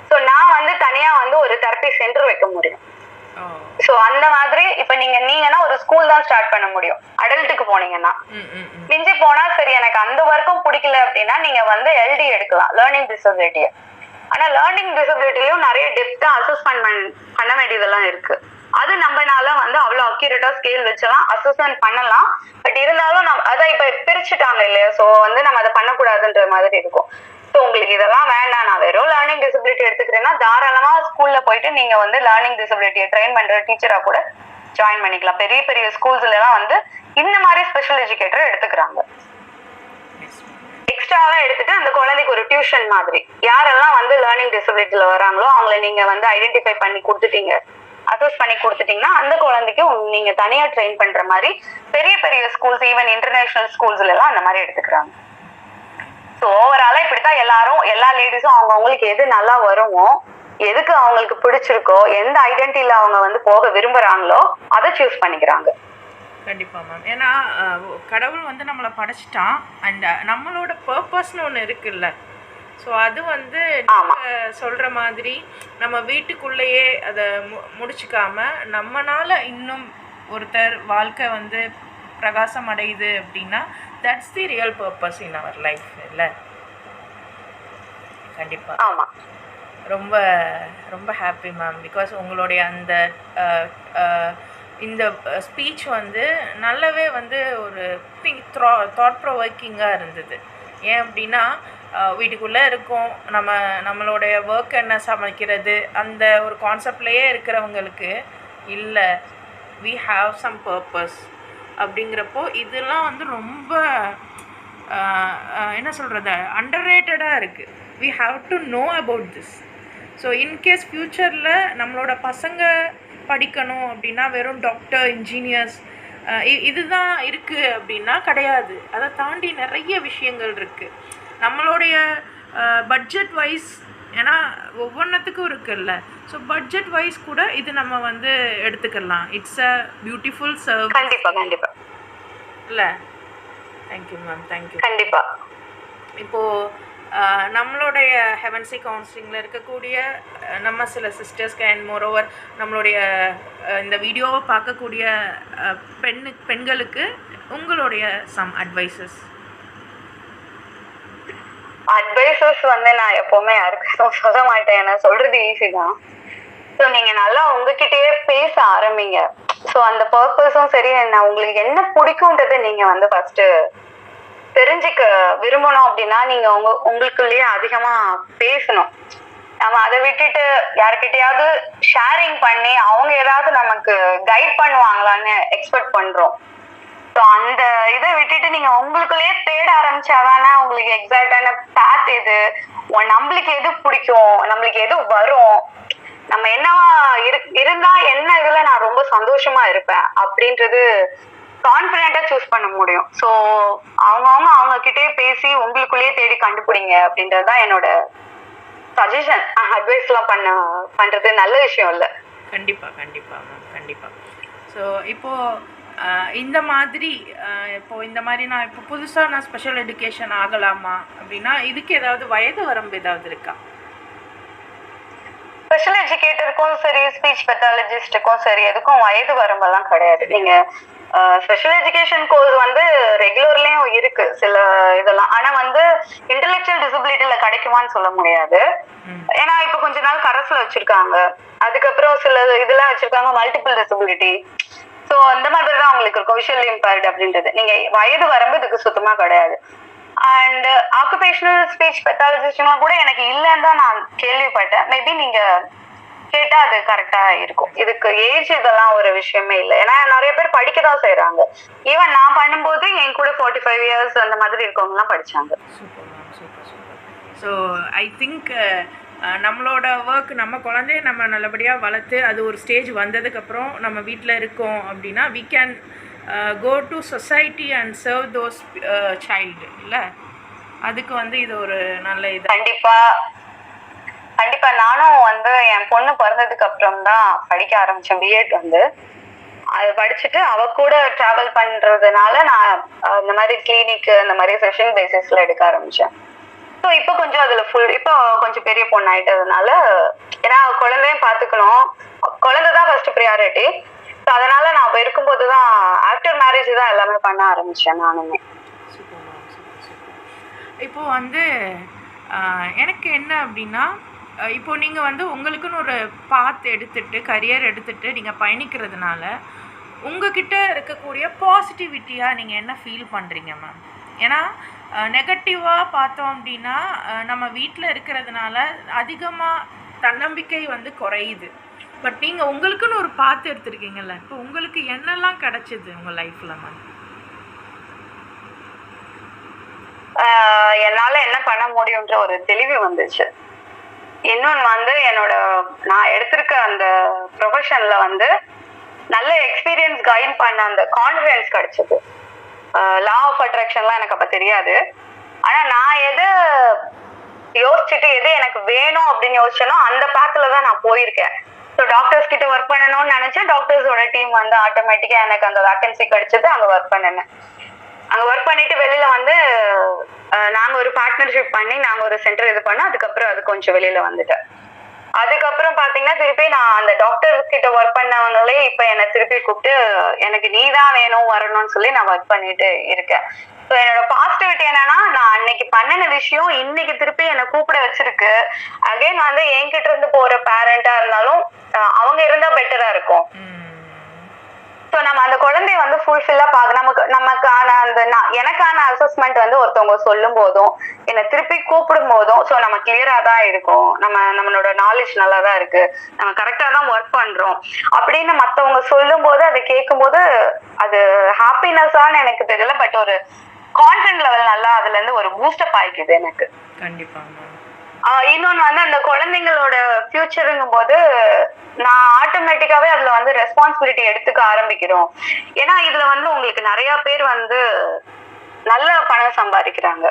ஸோ நான் வந்து தனியா வந்து ஒரு தெரப்பி சென்டர் வைக்க முடியும். சோ அந்த மாதிரி இப்ப நீங்கன்னா ஒரு ஸ்கூல் தான் ஸ்டார்ட் பண்ண முடியும். அடல்ட்டுக்கு போனீங்கன்னா மிஞ்சி போனா சரி எனக்கு அந்த வரைக்கும் பிடிக்கல அப்படின்னா நீங்க வந்து எல்டி எடுக்கலாம், லேர்னிங் டிசபிலிட்டிய. ஆனா லேர்னிங் டிசபிலிட்டிலயும் நிறைய டெப்தா அசஸ்மெண்ட் பண்ண வேண்டியதெல்லாம் இருக்கு. அது நம்மனால வந்து அவ்வளவு அக்யூரேட்டா ஸ்கேல் வச்செல்லாம் அசஸ்மெண்ட் பண்ணலாம். பட் இருந்தாலும் அதான் இப்ப பிரிச்சுட்டாங்க இல்லையா, சோ வந்து நம்ம அதை பண்ணக்கூடாதுன்ற மாதிரி இருக்கும். ஸோ உங்களுக்கு இதெல்லாம் வேண்டாம், நான் வெறும் லேர்னிங் டிசபிலிட்டி எடுத்துக்கிறேன்னா தாராளமா ஸ்கூல்ல போயிட்டு நீங்க வந்து லேர்னிங் டிசபிலிட்டியை ட்ரெயின் பண்ற டீச்சரா கூட ஜாயின் பண்ணிக்கலாம். பெரிய பெரிய ஸ்கூல்ஸ்ல எல்லாம் வந்து இந்த மாதிரி ஸ்பெஷல் எஜுகேட்டர் எடுத்துக்கிறாங்க. எக்ஸ்ட்ராவா எடுத்துட்டு அந்த குழந்தைக்கு ஒரு டியூஷன் மாதிரி யாரெல்லாம் வந்து லேர்னிங் டிசபிலிட்டில வராங்களோ அவங்களை நீங்க வந்து ஐடென்டிஃபை பண்ணி கொடுத்துட்டீங்க, அசஸ் பண்ணி கொடுத்துட்டீங்கன்னா அந்த குழந்தைக்கு நீங்க தனியா ட்ரெயின் பண்ற மாதிரி பெரிய பெரிய ஸ்கூல்ஸ், ஈவன் இன்டர்நேஷனல் ஸ்கூல்ஸ்ல எல்லாம் அந்த மாதிரி எடுத்துக்கிறாங்க. ஸோ ஓவராலா இப்படித்தான் எல்லா லேடிஸும் அவங்களுக்கு எது நல்லா வருமோ, எதுக்கு அவங்களுக்கு பிடிச்சிருக்கோ, எந்த ஐடென்டிட்டில அவங்க வந்து போக விரும்புறாங்களோ அதை சூஸ் பண்ணிக்கிறாங்க. கண்டிப்பா மேம். ஏன்னா கடவுள் வந்து நம்மளை படைச்சிட்டான், அண்ட் நம்மளோட பர்பஸ்னு ஒன்று இருக்குல்ல. ஸோ அது வந்து சொல்ற மாதிரி நம்ம வீட்டுக்குள்ளேயே அதை முடிச்சுக்காம நம்மனால இன்னும் ஒருத்தர் வாழ்க்கை வந்து பிரகாசம் அடையுது அப்படின்னா that's the real purpose in our life இல்லை? கண்டிப்பாக. ஆமாம். ரொம்ப ரொம்ப ஹாப்பி மேம். பிகாஸ் உங்களுடைய அந்த இந்த ஸ்பீச் வந்து நல்லாவே வந்து ஒரு தாட் ப்ரொவோக்கிங்காக இருந்தது. ஏன் அப்படின்னா வீட்டுக்குள்ளே இருக்கோம், நம்மளுடைய ஒர்க் என்ன சமைக்கிறது அந்த ஒரு கான்செப்ட்லேயே இருக்கிறவங்களுக்கு இல்லை வி ஹாவ் சம் பர்பஸ் அப்படிங்கிறப்போ இதெல்லாம் வந்து ரொம்ப என்ன சொல்கிறது அண்டர்ரேட்டடாக இருக்குது. We have to know about this. So in case ஃப்யூச்சரில் நம்மளோட பசங்க படிக்கணும் அப்படின்னா வெறும் டாக்டர், இன்ஜினியர்ஸ் இதுதான் இருக்குது அப்படின்னா கிடையாது. அதை தாண்டி நிறைய விஷயங்கள் இருக்குது. நம்மளுடைய பட்ஜெட் வைஸ், ஏன்னா ஒவ்வொன்றத்துக்கும் இருக்குல்ல, ஸோ பட்ஜெட் வைஸ் கூட இது நம்ம வந்து எடுத்துக்கலாம். It's a beautiful serve. கண்டிப்பாக இல்லை? Thank you ma'am, thank you. கண்டிப்பாக. இப்போது நம்மளுடைய ஹெவன்சி கவுன்சிலிங்கில் இருக்கக்கூடிய நம்ம சில சிஸ்டர்ஸ்க்கு அண்ட் மோரோவர் நம்மளுடைய இந்த வீடியோவை பார்க்கக்கூடிய பெண்களுக்கு உங்களுடைய சம் அட்வைசஸ் வந்து நான் எப்பவுமே யாருக்கும் சொல்ல மாட்டேன், நான் சொல்றது ஈஸி தான். ஸோ நீங்க நல்லா உங்ககிட்டயே பேச ஆரம்பிங்க. ஸோ அந்த பர்பஸும் சரி, உங்களுக்கு என்ன பிடிக்கும்ன்றதை நீங்க வந்து ஃபர்ஸ்ட் தெரிஞ்சுக்க விரும்பணும் அப்படின்னா நீங்க உங்களுக்குள்ளேயே அதிகமா பேசணும். நம்ம அதை விட்டுட்டு யாருக்கிட்டையாவது ஷேரிங் பண்ணி அவங்க ஏதாவது நமக்கு கைட் பண்ணுவாங்களான்னு எக்ஸ்பெக்ட் பண்றோம். ஸோ அந்த இதை விட்டுட்டு நீங்க உங்களுக்குள்ளேயே தேட ஆரம்பிச்சாதானே உங்களுக்கு எக்ஸாக்டான பாத் எது, நம்மளுக்கு எது பிடிக்கும், நம்மளுக்கு எது வரும், நம்ம என்னவா இருந்தா என்ன இதுல நான் ரொம்ப சந்தோஷமா இருப்பேன் அப்படின்றது கான்ஃபிடென்ட்டா சூஸ் பண்ண முடியும். ஸோ அவங்க கிட்டே பேசி உங்களுக்குள்ளேயே தேடி கண்டுபிடிங்க அப்படின்றதுதான் என்னோட சஜஷன். அட்வைஸ் எல்லாம் பண்றது நல்ல விஷயம் இல்லை. கண்டிப்பா கண்டிப்பா மேம், கண்டிப்பா. ஸோ இப்போ இந்த மாதிரி நான் இப்போ புதுசாக நான் ஸ்பெஷல் எஜுகேஷன் ஆகலாமா அப்படின்னா இதுக்கு ஏதாவது வயது வரம்பு ஏதாவது இருக்கா? ஸ்பெஷல் எஜுகேட்டருக்கும் சரி, ஸ்பீச் பெத்தாலஜிஸ்டுக்கும் சரி, எதுக்கும் வயது வரம்பெல்லாம் கிடையாது. நீங்க ஸ்பெஷல் எஜுகேஷன் கோர்ஸ் வந்து ரெகுலர்லயும் இருக்கு சில இதெல்லாம். ஆனா வந்து இன்டெலெக்சுவல் டிசபிலிட்டில கிடைக்குமான்னு சொல்ல முடியாது. ஏன்னா இப்ப கொஞ்ச நாள் கரஸ்ல வச்சிருக்காங்க, அதுக்கப்புறம் சில இதெல்லாம் வச்சிருக்காங்க மல்டிபிள் டிசபிலிட்டி. ஸோ அந்த மாதிரி தான் உங்களுக்கு இருக்கும் விஷுவல் இம்பேர்டு அப்படின்றது. நீங்க வயது வரம்பு இதுக்கு சுத்தமா கிடையாது. அண்ட் ஆக்குபேஷனல் ஸ்பீச் பெத்தாலஜிஸ்ட்லாம் கூட எனக்கு இல்லைன்னு தான் நான் கேள்விப்பட்டேன். மேபி நீங்க கேட்டா அது கரெக்டா இருக்கும். இதுக்கு ஏஜ் இதெல்லாம் ஒரு விஷயமே இல்லை. ஏன்னா நிறைய பேர் படிக்கதான் செய்யறாங்க. ஈவன் நான் பண்ணும்போது என் கூட 45 இயர்ஸ் அந்த மாதிரி இருக்கவங்கலாம் படிச்சாங்க. Super ma'am, super super. So I think நம்மளோட ஒர்க், நம்ம குழந்தைய நம்ம நல்லபடியாக வளர்த்து அது ஒரு ஸ்டேஜ் வந்ததுக்கப்புறம் நம்ம வீட்டில் இருக்கோம் அப்படின்னா we can go to society and serve those child இல்லை? அதுக்கு வந்து இது ஒரு நல்ல இது. கண்டிப்பா நானும் வந்து என் பொண்ணு பிறந்ததுக்கு அப்புறம் தான் படிக்க ஆரம்பிச்சேன் பிஎட் வந்து. அது படிச்சுட்டு அவ கூட டிராவல் பண்றதுனால நான் இந்த மாதிரி கிளினிக் இந்த மாதிரி செஷன் பேசிஸ்ல எடுக்க ஆரம்பிச்சேன். ஸோ இப்போ கொஞ்சம் அதுல இப்போ கொஞ்சம் பெரிய பொண்ணு ஆயிட்டதுனால, ஏன்னா குழந்தையும் பார்த்துக்கணும், குழந்தை தான் ஃபர்ஸ்ட் ப்ரியாரிட்டி. ஸோ அதனால நான் அவ இருக்கும்போது தான் ஆஃப்டர் மேரேஜ் தான் எல்லாமே பண்ண ஆரம்பிச்சேன் நானுமே. Super ma'am, super super. இப்போது வந்து எனக்கு என்ன அப்படின்னா, இப்போ நீங்கள் வந்து உங்களுக்குன்னு ஒரு பாத் எடுத்துட்டு கரியர் எடுத்துட்டு நீங்கள் பயணிக்கிறதுனால உங்ககிட்ட இருக்கக்கூடிய பாசிட்டிவிட்டியாக நீங்கள் என்ன ஃபீல் பண்ணுறீங்க மேம்? ஏன்னா நெகட்டிவாக பார்த்தோம் அப்படின்னா நம்ம வீட்டில் இருக்கிறதுனால அதிகமாக தன்னம்பிக்கை வந்து குறையுது. பட் நீங்கள் உங்களுக்குன்னு ஒரு பாத்து எடுத்துருக்கீங்கல்ல, இப்போ உங்களுக்கு என்னெல்லாம் கிடைச்சிது உங்கள் லைஃப்பில் மேம்? என்னால என்ன பண்ண முடியும்ன்ற ஒரு தெளிவு வந்துச்சு. இன்னொன்னு வந்து நான் எடுத்திருக்க அந்த ப்ரொஃபஷன்ல வந்து நல்ல எக்ஸ்பீரியன்ஸ் கைட் பண்ண அந்த கான்ஃபிடன்ஸ் கிடைச்சது. லா ஆஃப் அட்ராக்ஷன்லாம் எனக்கு அப்ப தெரியாது. ஆனா நான் எது யோசிச்சுட்டு எது எனக்கு வேணும் அப்படின்னு யோசிச்சேனோ அந்த பாத்துல தான் நான் போயிருக்கேன். ஸோ டாக்டர்ஸ் கிட்ட ஒர்க் பண்ணணும்னு நினைச்சேன். டாக்டர்ஸோட டீம் வந்து ஆட்டோமேட்டிக்கா எனக்கு அந்த வேக்கன்சி கிடைச்சது. அங்க ஒர்க் பண்ணினேன். அங்க ஒர்க் பண்ணிட்டு வெளியில வந்து நாங்க ஒரு பார்ட்னர்ஷிப் பண்ணி நாங்க ஒரு சென்டர் இது பண்ணோம். அதுக்கப்புறம் அது கொஞ்சம் வெளியில வந்துட்டேன். அதுக்கப்புறம் பாத்தீங்கன்னா திருப்பி நான் அந்த டாக்டர்ஸ் கிட்ட ஒர்க் பண்ணவங்களே இப்ப என்னை திருப்பி கூப்பிட்டு எனக்கு நீதான் வேணும் வரணும்னு சொல்லி நான் ஒர்க் பண்ணிட்டு இருக்கேன். ஸோ என்னோட பாசிட்டிவிட்டி என்னன்னா, நான் அன்னைக்கு பண்ணின விஷயம் இன்னைக்கு திருப்பி என்னை கூப்பிட வச்சிருக்கு. அகைன் வந்து என்கிட்ட இருந்து போற பேரண்டா இருந்தாலும் அவங்க இருந்தா பெட்டரா இருக்கும். ஸோ நம்ம அந்த குழந்தைய வந்து ஃபுல்ஃபில்லா நமக்கான அந்த எனக்கான அசஸ்மெண்ட் வந்து ஒருத்தவங்க சொல்லும் போதும் என்னை திருப்பி கூப்பிடும் போதும் ஸோ நம்ம கிளியரா தான் இருக்கும். நம்மளோட நாலேஜ் நல்லா தான் இருக்கு, நம்ம கரெக்டா தான் ஒர்க் பண்றோம் அப்படின்னு மற்றவங்க சொல்லும் போது அதை கேட்கும் போது அது ஹாப்பினஸான்னு எனக்கு தெரியல. பட் ஒரு கான்ஃபிடன்ட் லெவல் நல்லா அதுல இருந்து ஒரு பூஸ்டப் ஆயிக்குது எனக்கு. கண்டிப்பா. இன்னொன்னு வந்து அந்த குழந்தைங்களோட ஃபியூச்சருங்கும் போது நான் ஆட்டோமேட்டிக்காவே அதுல வந்து ரெஸ்பான்சிபிலிட்டி எடுத்துக்க ஆரம்பிக்கிறோம். ஏன்னா இதுல வந்து உங்களுக்கு நிறைய பேர் வந்து நல்ல பணம் சம்பாதிக்கிறாங்க.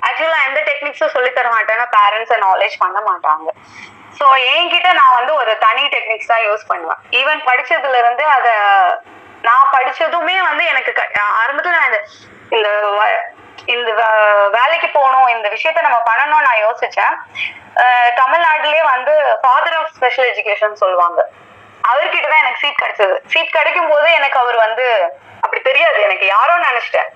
ஆக்சுவலா எந்த டெக்னிக்ஸும் சொல்லி தர மாட்டாங்க, பேரண்ட்ஸை நாலேஜ் பண்ண மாட்டாங்க. ஸோ என்கிட்ட நான் வந்து ஒரு தனி டெக்னிக்ஸ் தான் யூஸ் பண்ணுவேன். ஈவன் படிச்சதுல இருந்து நான் படிச்சதுமே வந்து எனக்கு ஆரம்பத்துல நான் இந்த வேலைக்கு போகணும், இந்த விஷயத்த நம்ம பண்ணணும்னு நான் யோசிச்சேன். தமிழ்நாட்டிலேயே வந்து ஃபாதர் ஆஃப் ஸ்பெஷல் எஜுகேஷன் சொல்லுவாங்க, அவர்கிட்ட தான் எனக்கு சீட் கிடைச்சது. சீட் கிடைக்கும் போது எனக்கு அவர் வந்து அப்படி தெரியாது, எனக்கு யாரோ நினைச்சிட்டேன்.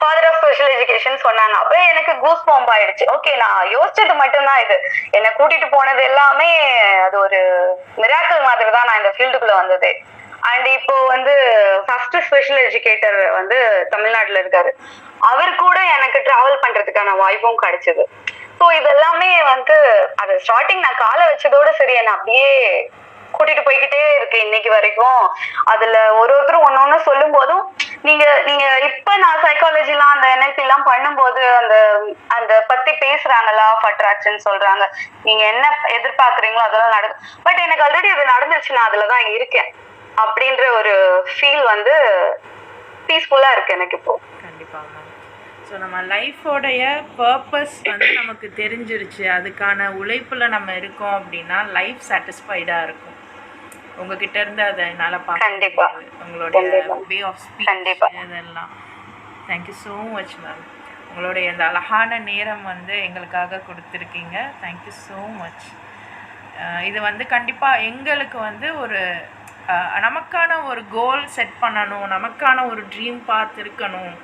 ஃபாதர் ஆஃப் ஸ்பெஷல் எஜுகேஷன் சொன்னாங்க. அப்ப எனக்கு கூஸ் பம்ப் ஆயிடுச்சு. ஓகே, நான் யோசிச்சது மட்டும்தான் இது. என்னை கூட்டிட்டு போனது எல்லாமே அது ஒரு மிராக்கிள் மாதிரி தான் நான் இந்த ஃபீல்டுக்குள்ள வந்ததே. அண்ட் இப்போ வந்து ஃபர்ஸ்ட் ஸ்பெஷல் எஜுகேட்டர் வந்து தமிழ்நாட்டுல இருக்காரு. அவர் கூட எனக்கு டிராவல் பண்றதுக்கான வாய்ப்பும் கிடைச்சது. ஸோ இதெல்லாமே வந்து அது ஸ்டார்டிங் நான் காலை வச்சதோட சரி, என்ன அப்படியே கூட்டிட்டு போய்கிட்டே இருக்கு இன்னைக்கு வரைக்கும். அதுல ஒருத்தரும் ஒன்னொன்னு சொல்லும் போதும் நீங்க இப்ப நான் சைக்காலஜி எல்லாம் அந்த NLP எல்லாம் பண்ணும்போது அந்த பத்தி பேசுறாங்க, லா ஆஃப் அட்ராக்ஷன் சொல்றாங்க, நீங்க என்ன எதிர்பார்க்கறீங்களோ அதெல்லாம் நடக்கும். பட் எனக்கு ஆல்ரெடி அது நடந்துருச்சு, நான் அதுலதான் இருக்கேன் அப்படின்ற ஒரு ஃபீல் வந்து பீஸ்ஃபுல்லா இருக்கு எனக்கு இப்போ. கண்டிப்பா மேம். ஸோ நம்ம லைஃபோடைய பர்பஸ் வந்து நமக்கு தெரிஞ்சிருச்சு, அதுக்கான உழைப்பில் நம்ம இருக்கோம் அப்படின்னா லைஃப் சாட்டிஸ்ஃபைடாக இருக்கும். உங்ககிட்ட இருந்து அதை என்னால் கண்டிப்பா உங்களுடைய வே ஆஃப் ஸ்பீச் இதெல்லாம். Thank you so much ma'am. உங்களுடைய இந்த அழகான நேரம் வந்து எங்களுக்காக கொடுத்துருக்கீங்க. Thank you so much. இது வந்து கண்டிப்பாக எங்களுக்கு வந்து ஒரு நமக்கான ஒரு கோல் செட் பண்ணணும், நமக்கான ஒரு ட்ரீம் பாத் இருக்கணும்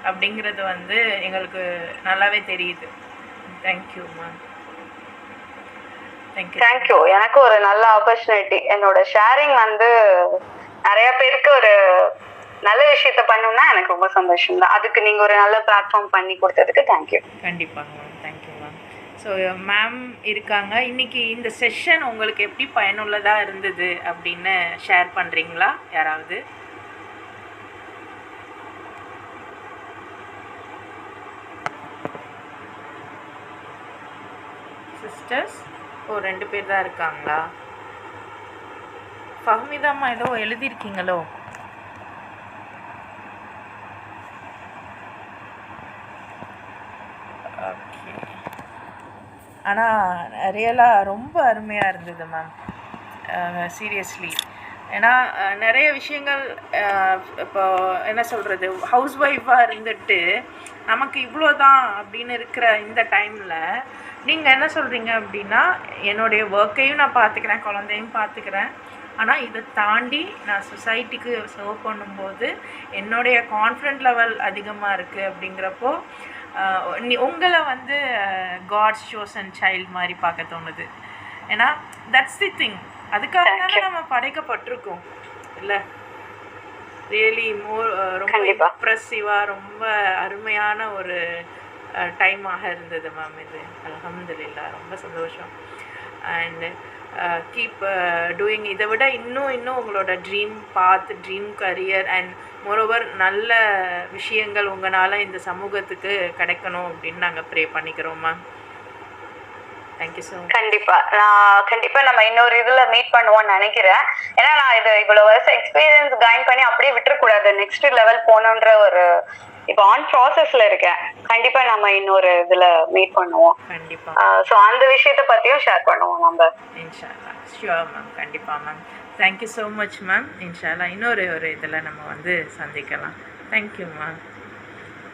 அப்படிங்கிறது வந்து எங்களுக்கு நல்லாவே தெரியுது. Thank you ma'am. தேங்க்யூ. எனக்கு ஒரு நல்ல ஆப்பர்ச்சுனிட்டி. என்னோட ஷேரிங் வந்து நிறைய பேருக்கு ஒரு நல்ல விஷயத்த பண்ணணும்னா எனக்கு ரொம்ப சந்தோஷம் தான். அதுக்கு நீங்க ஒரு நல்ல பிளாட்ஃபார்ம் பண்ணி கொடுத்ததுக்கு தேங்க்யூ. கண்டிப்பாங்க ma'am. Thank you ma'am. So ma'am இருக்காங்க. இன்னைக்கு இந்த செஷன் உங்களுக்கு எப்படி பயனுள்ளதாக இருந்தது அப்படின்னு ஷேர் பண்ணுறீங்களா யாராவது? சிஸ்டர்ஸ் 2 பேர் தான் இருக்காங்களா? ஃபஹ்மிதாம்மா ஏதோ எழுதியிருக்கீங்களோ? ஓகே. ஆனால் ரியலாக ரொம்ப அருமையாக இருந்தது மேம். சீரியஸ்லி ஏன்னா நிறைய விஷயங்கள் இப்போ என்ன சொல்கிறது, ஹவுஸ் ஒய்ஃபாக இருந்துட்டு நமக்கு இவ்வளோ தான் அப்படின்னு இருக்கிற இந்த டைமில் நீங்கள் என்ன சொல்கிறீங்க அப்படின்னா, என்னுடைய ஒர்க்கையும் நான் பார்த்துக்கிறேன், குழந்தையும் பார்த்துக்கிறேன், ஆனால் இதை தாண்டி நான் சொசைட்டிக்கு சர்வ் பண்ணும்போது என்னுடைய கான்ஃபிடென்ட் லெவல் அதிகமாக இருக்குது அப்படிங்கிறப்போ உங்களை வந்து காட்ஸ் சோசன் சைல்டு மாதிரி பார்க்க தோணுது. ஏன்னா தட்ஸ் தி திங், அதுக்காக தானே நம்ம படைக்கப்பட்டிருக்கோம் இல்லை? ரியலி ரொம்ப இம்ப்ரெசிவாக ரொம்ப அருமையான ஒரு டைமாக இருந்தது மேம் இது. அல்ஹம்துலில்லாஹ், ரொம்ப சந்தோஷம். And keep doing. இதை விட இன்னும் உங்களோட dream path, dream career and moreover நல்ல விஷயங்கள் உங்களால் இந்த சமூகத்துக்கு கிடைக்கணும் அப்படின்னு நாங்கள் ப்ரே பண்ணிக்கிறோம் மேம். Thank you so much. கண்டிப்பா நம்ம இன்னொரு இதுல மீட் பண்ணுவோம்னு நினைக்கிறேன். ஏன்னா நான் இது இவ்வளவு வருஷம் எக்ஸ்பீரியன்ஸ் கெயின் பண்ணி அப்படியே விட்டுறக்கூடாது, நெக்ஸ்ட் லெவல் போகணுன்ற ஒரு இப்போ ஆன் ப்ராசஸ்ல இருக்கேன். கண்டிப்பா நம்ம இன்னொரு இதுல மீட் பண்ணுவோம். கண்டிப்பா. ஸோ அந்த விஷயத்த பத்தியும் ஷேர் பண்ணுவோம் நம்ம. இன்ஷால்லா, ஷுவர் மேம், கண்டிப்பா ma'am. Thank you so much ma'am. இன்ஷால்லா இன்னொரு ஒரு இதில் நம்ம வந்து சந்திக்கலாம். Thank you ma'am.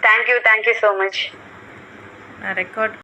Thank you so much. நான் ரெக்கார்ட்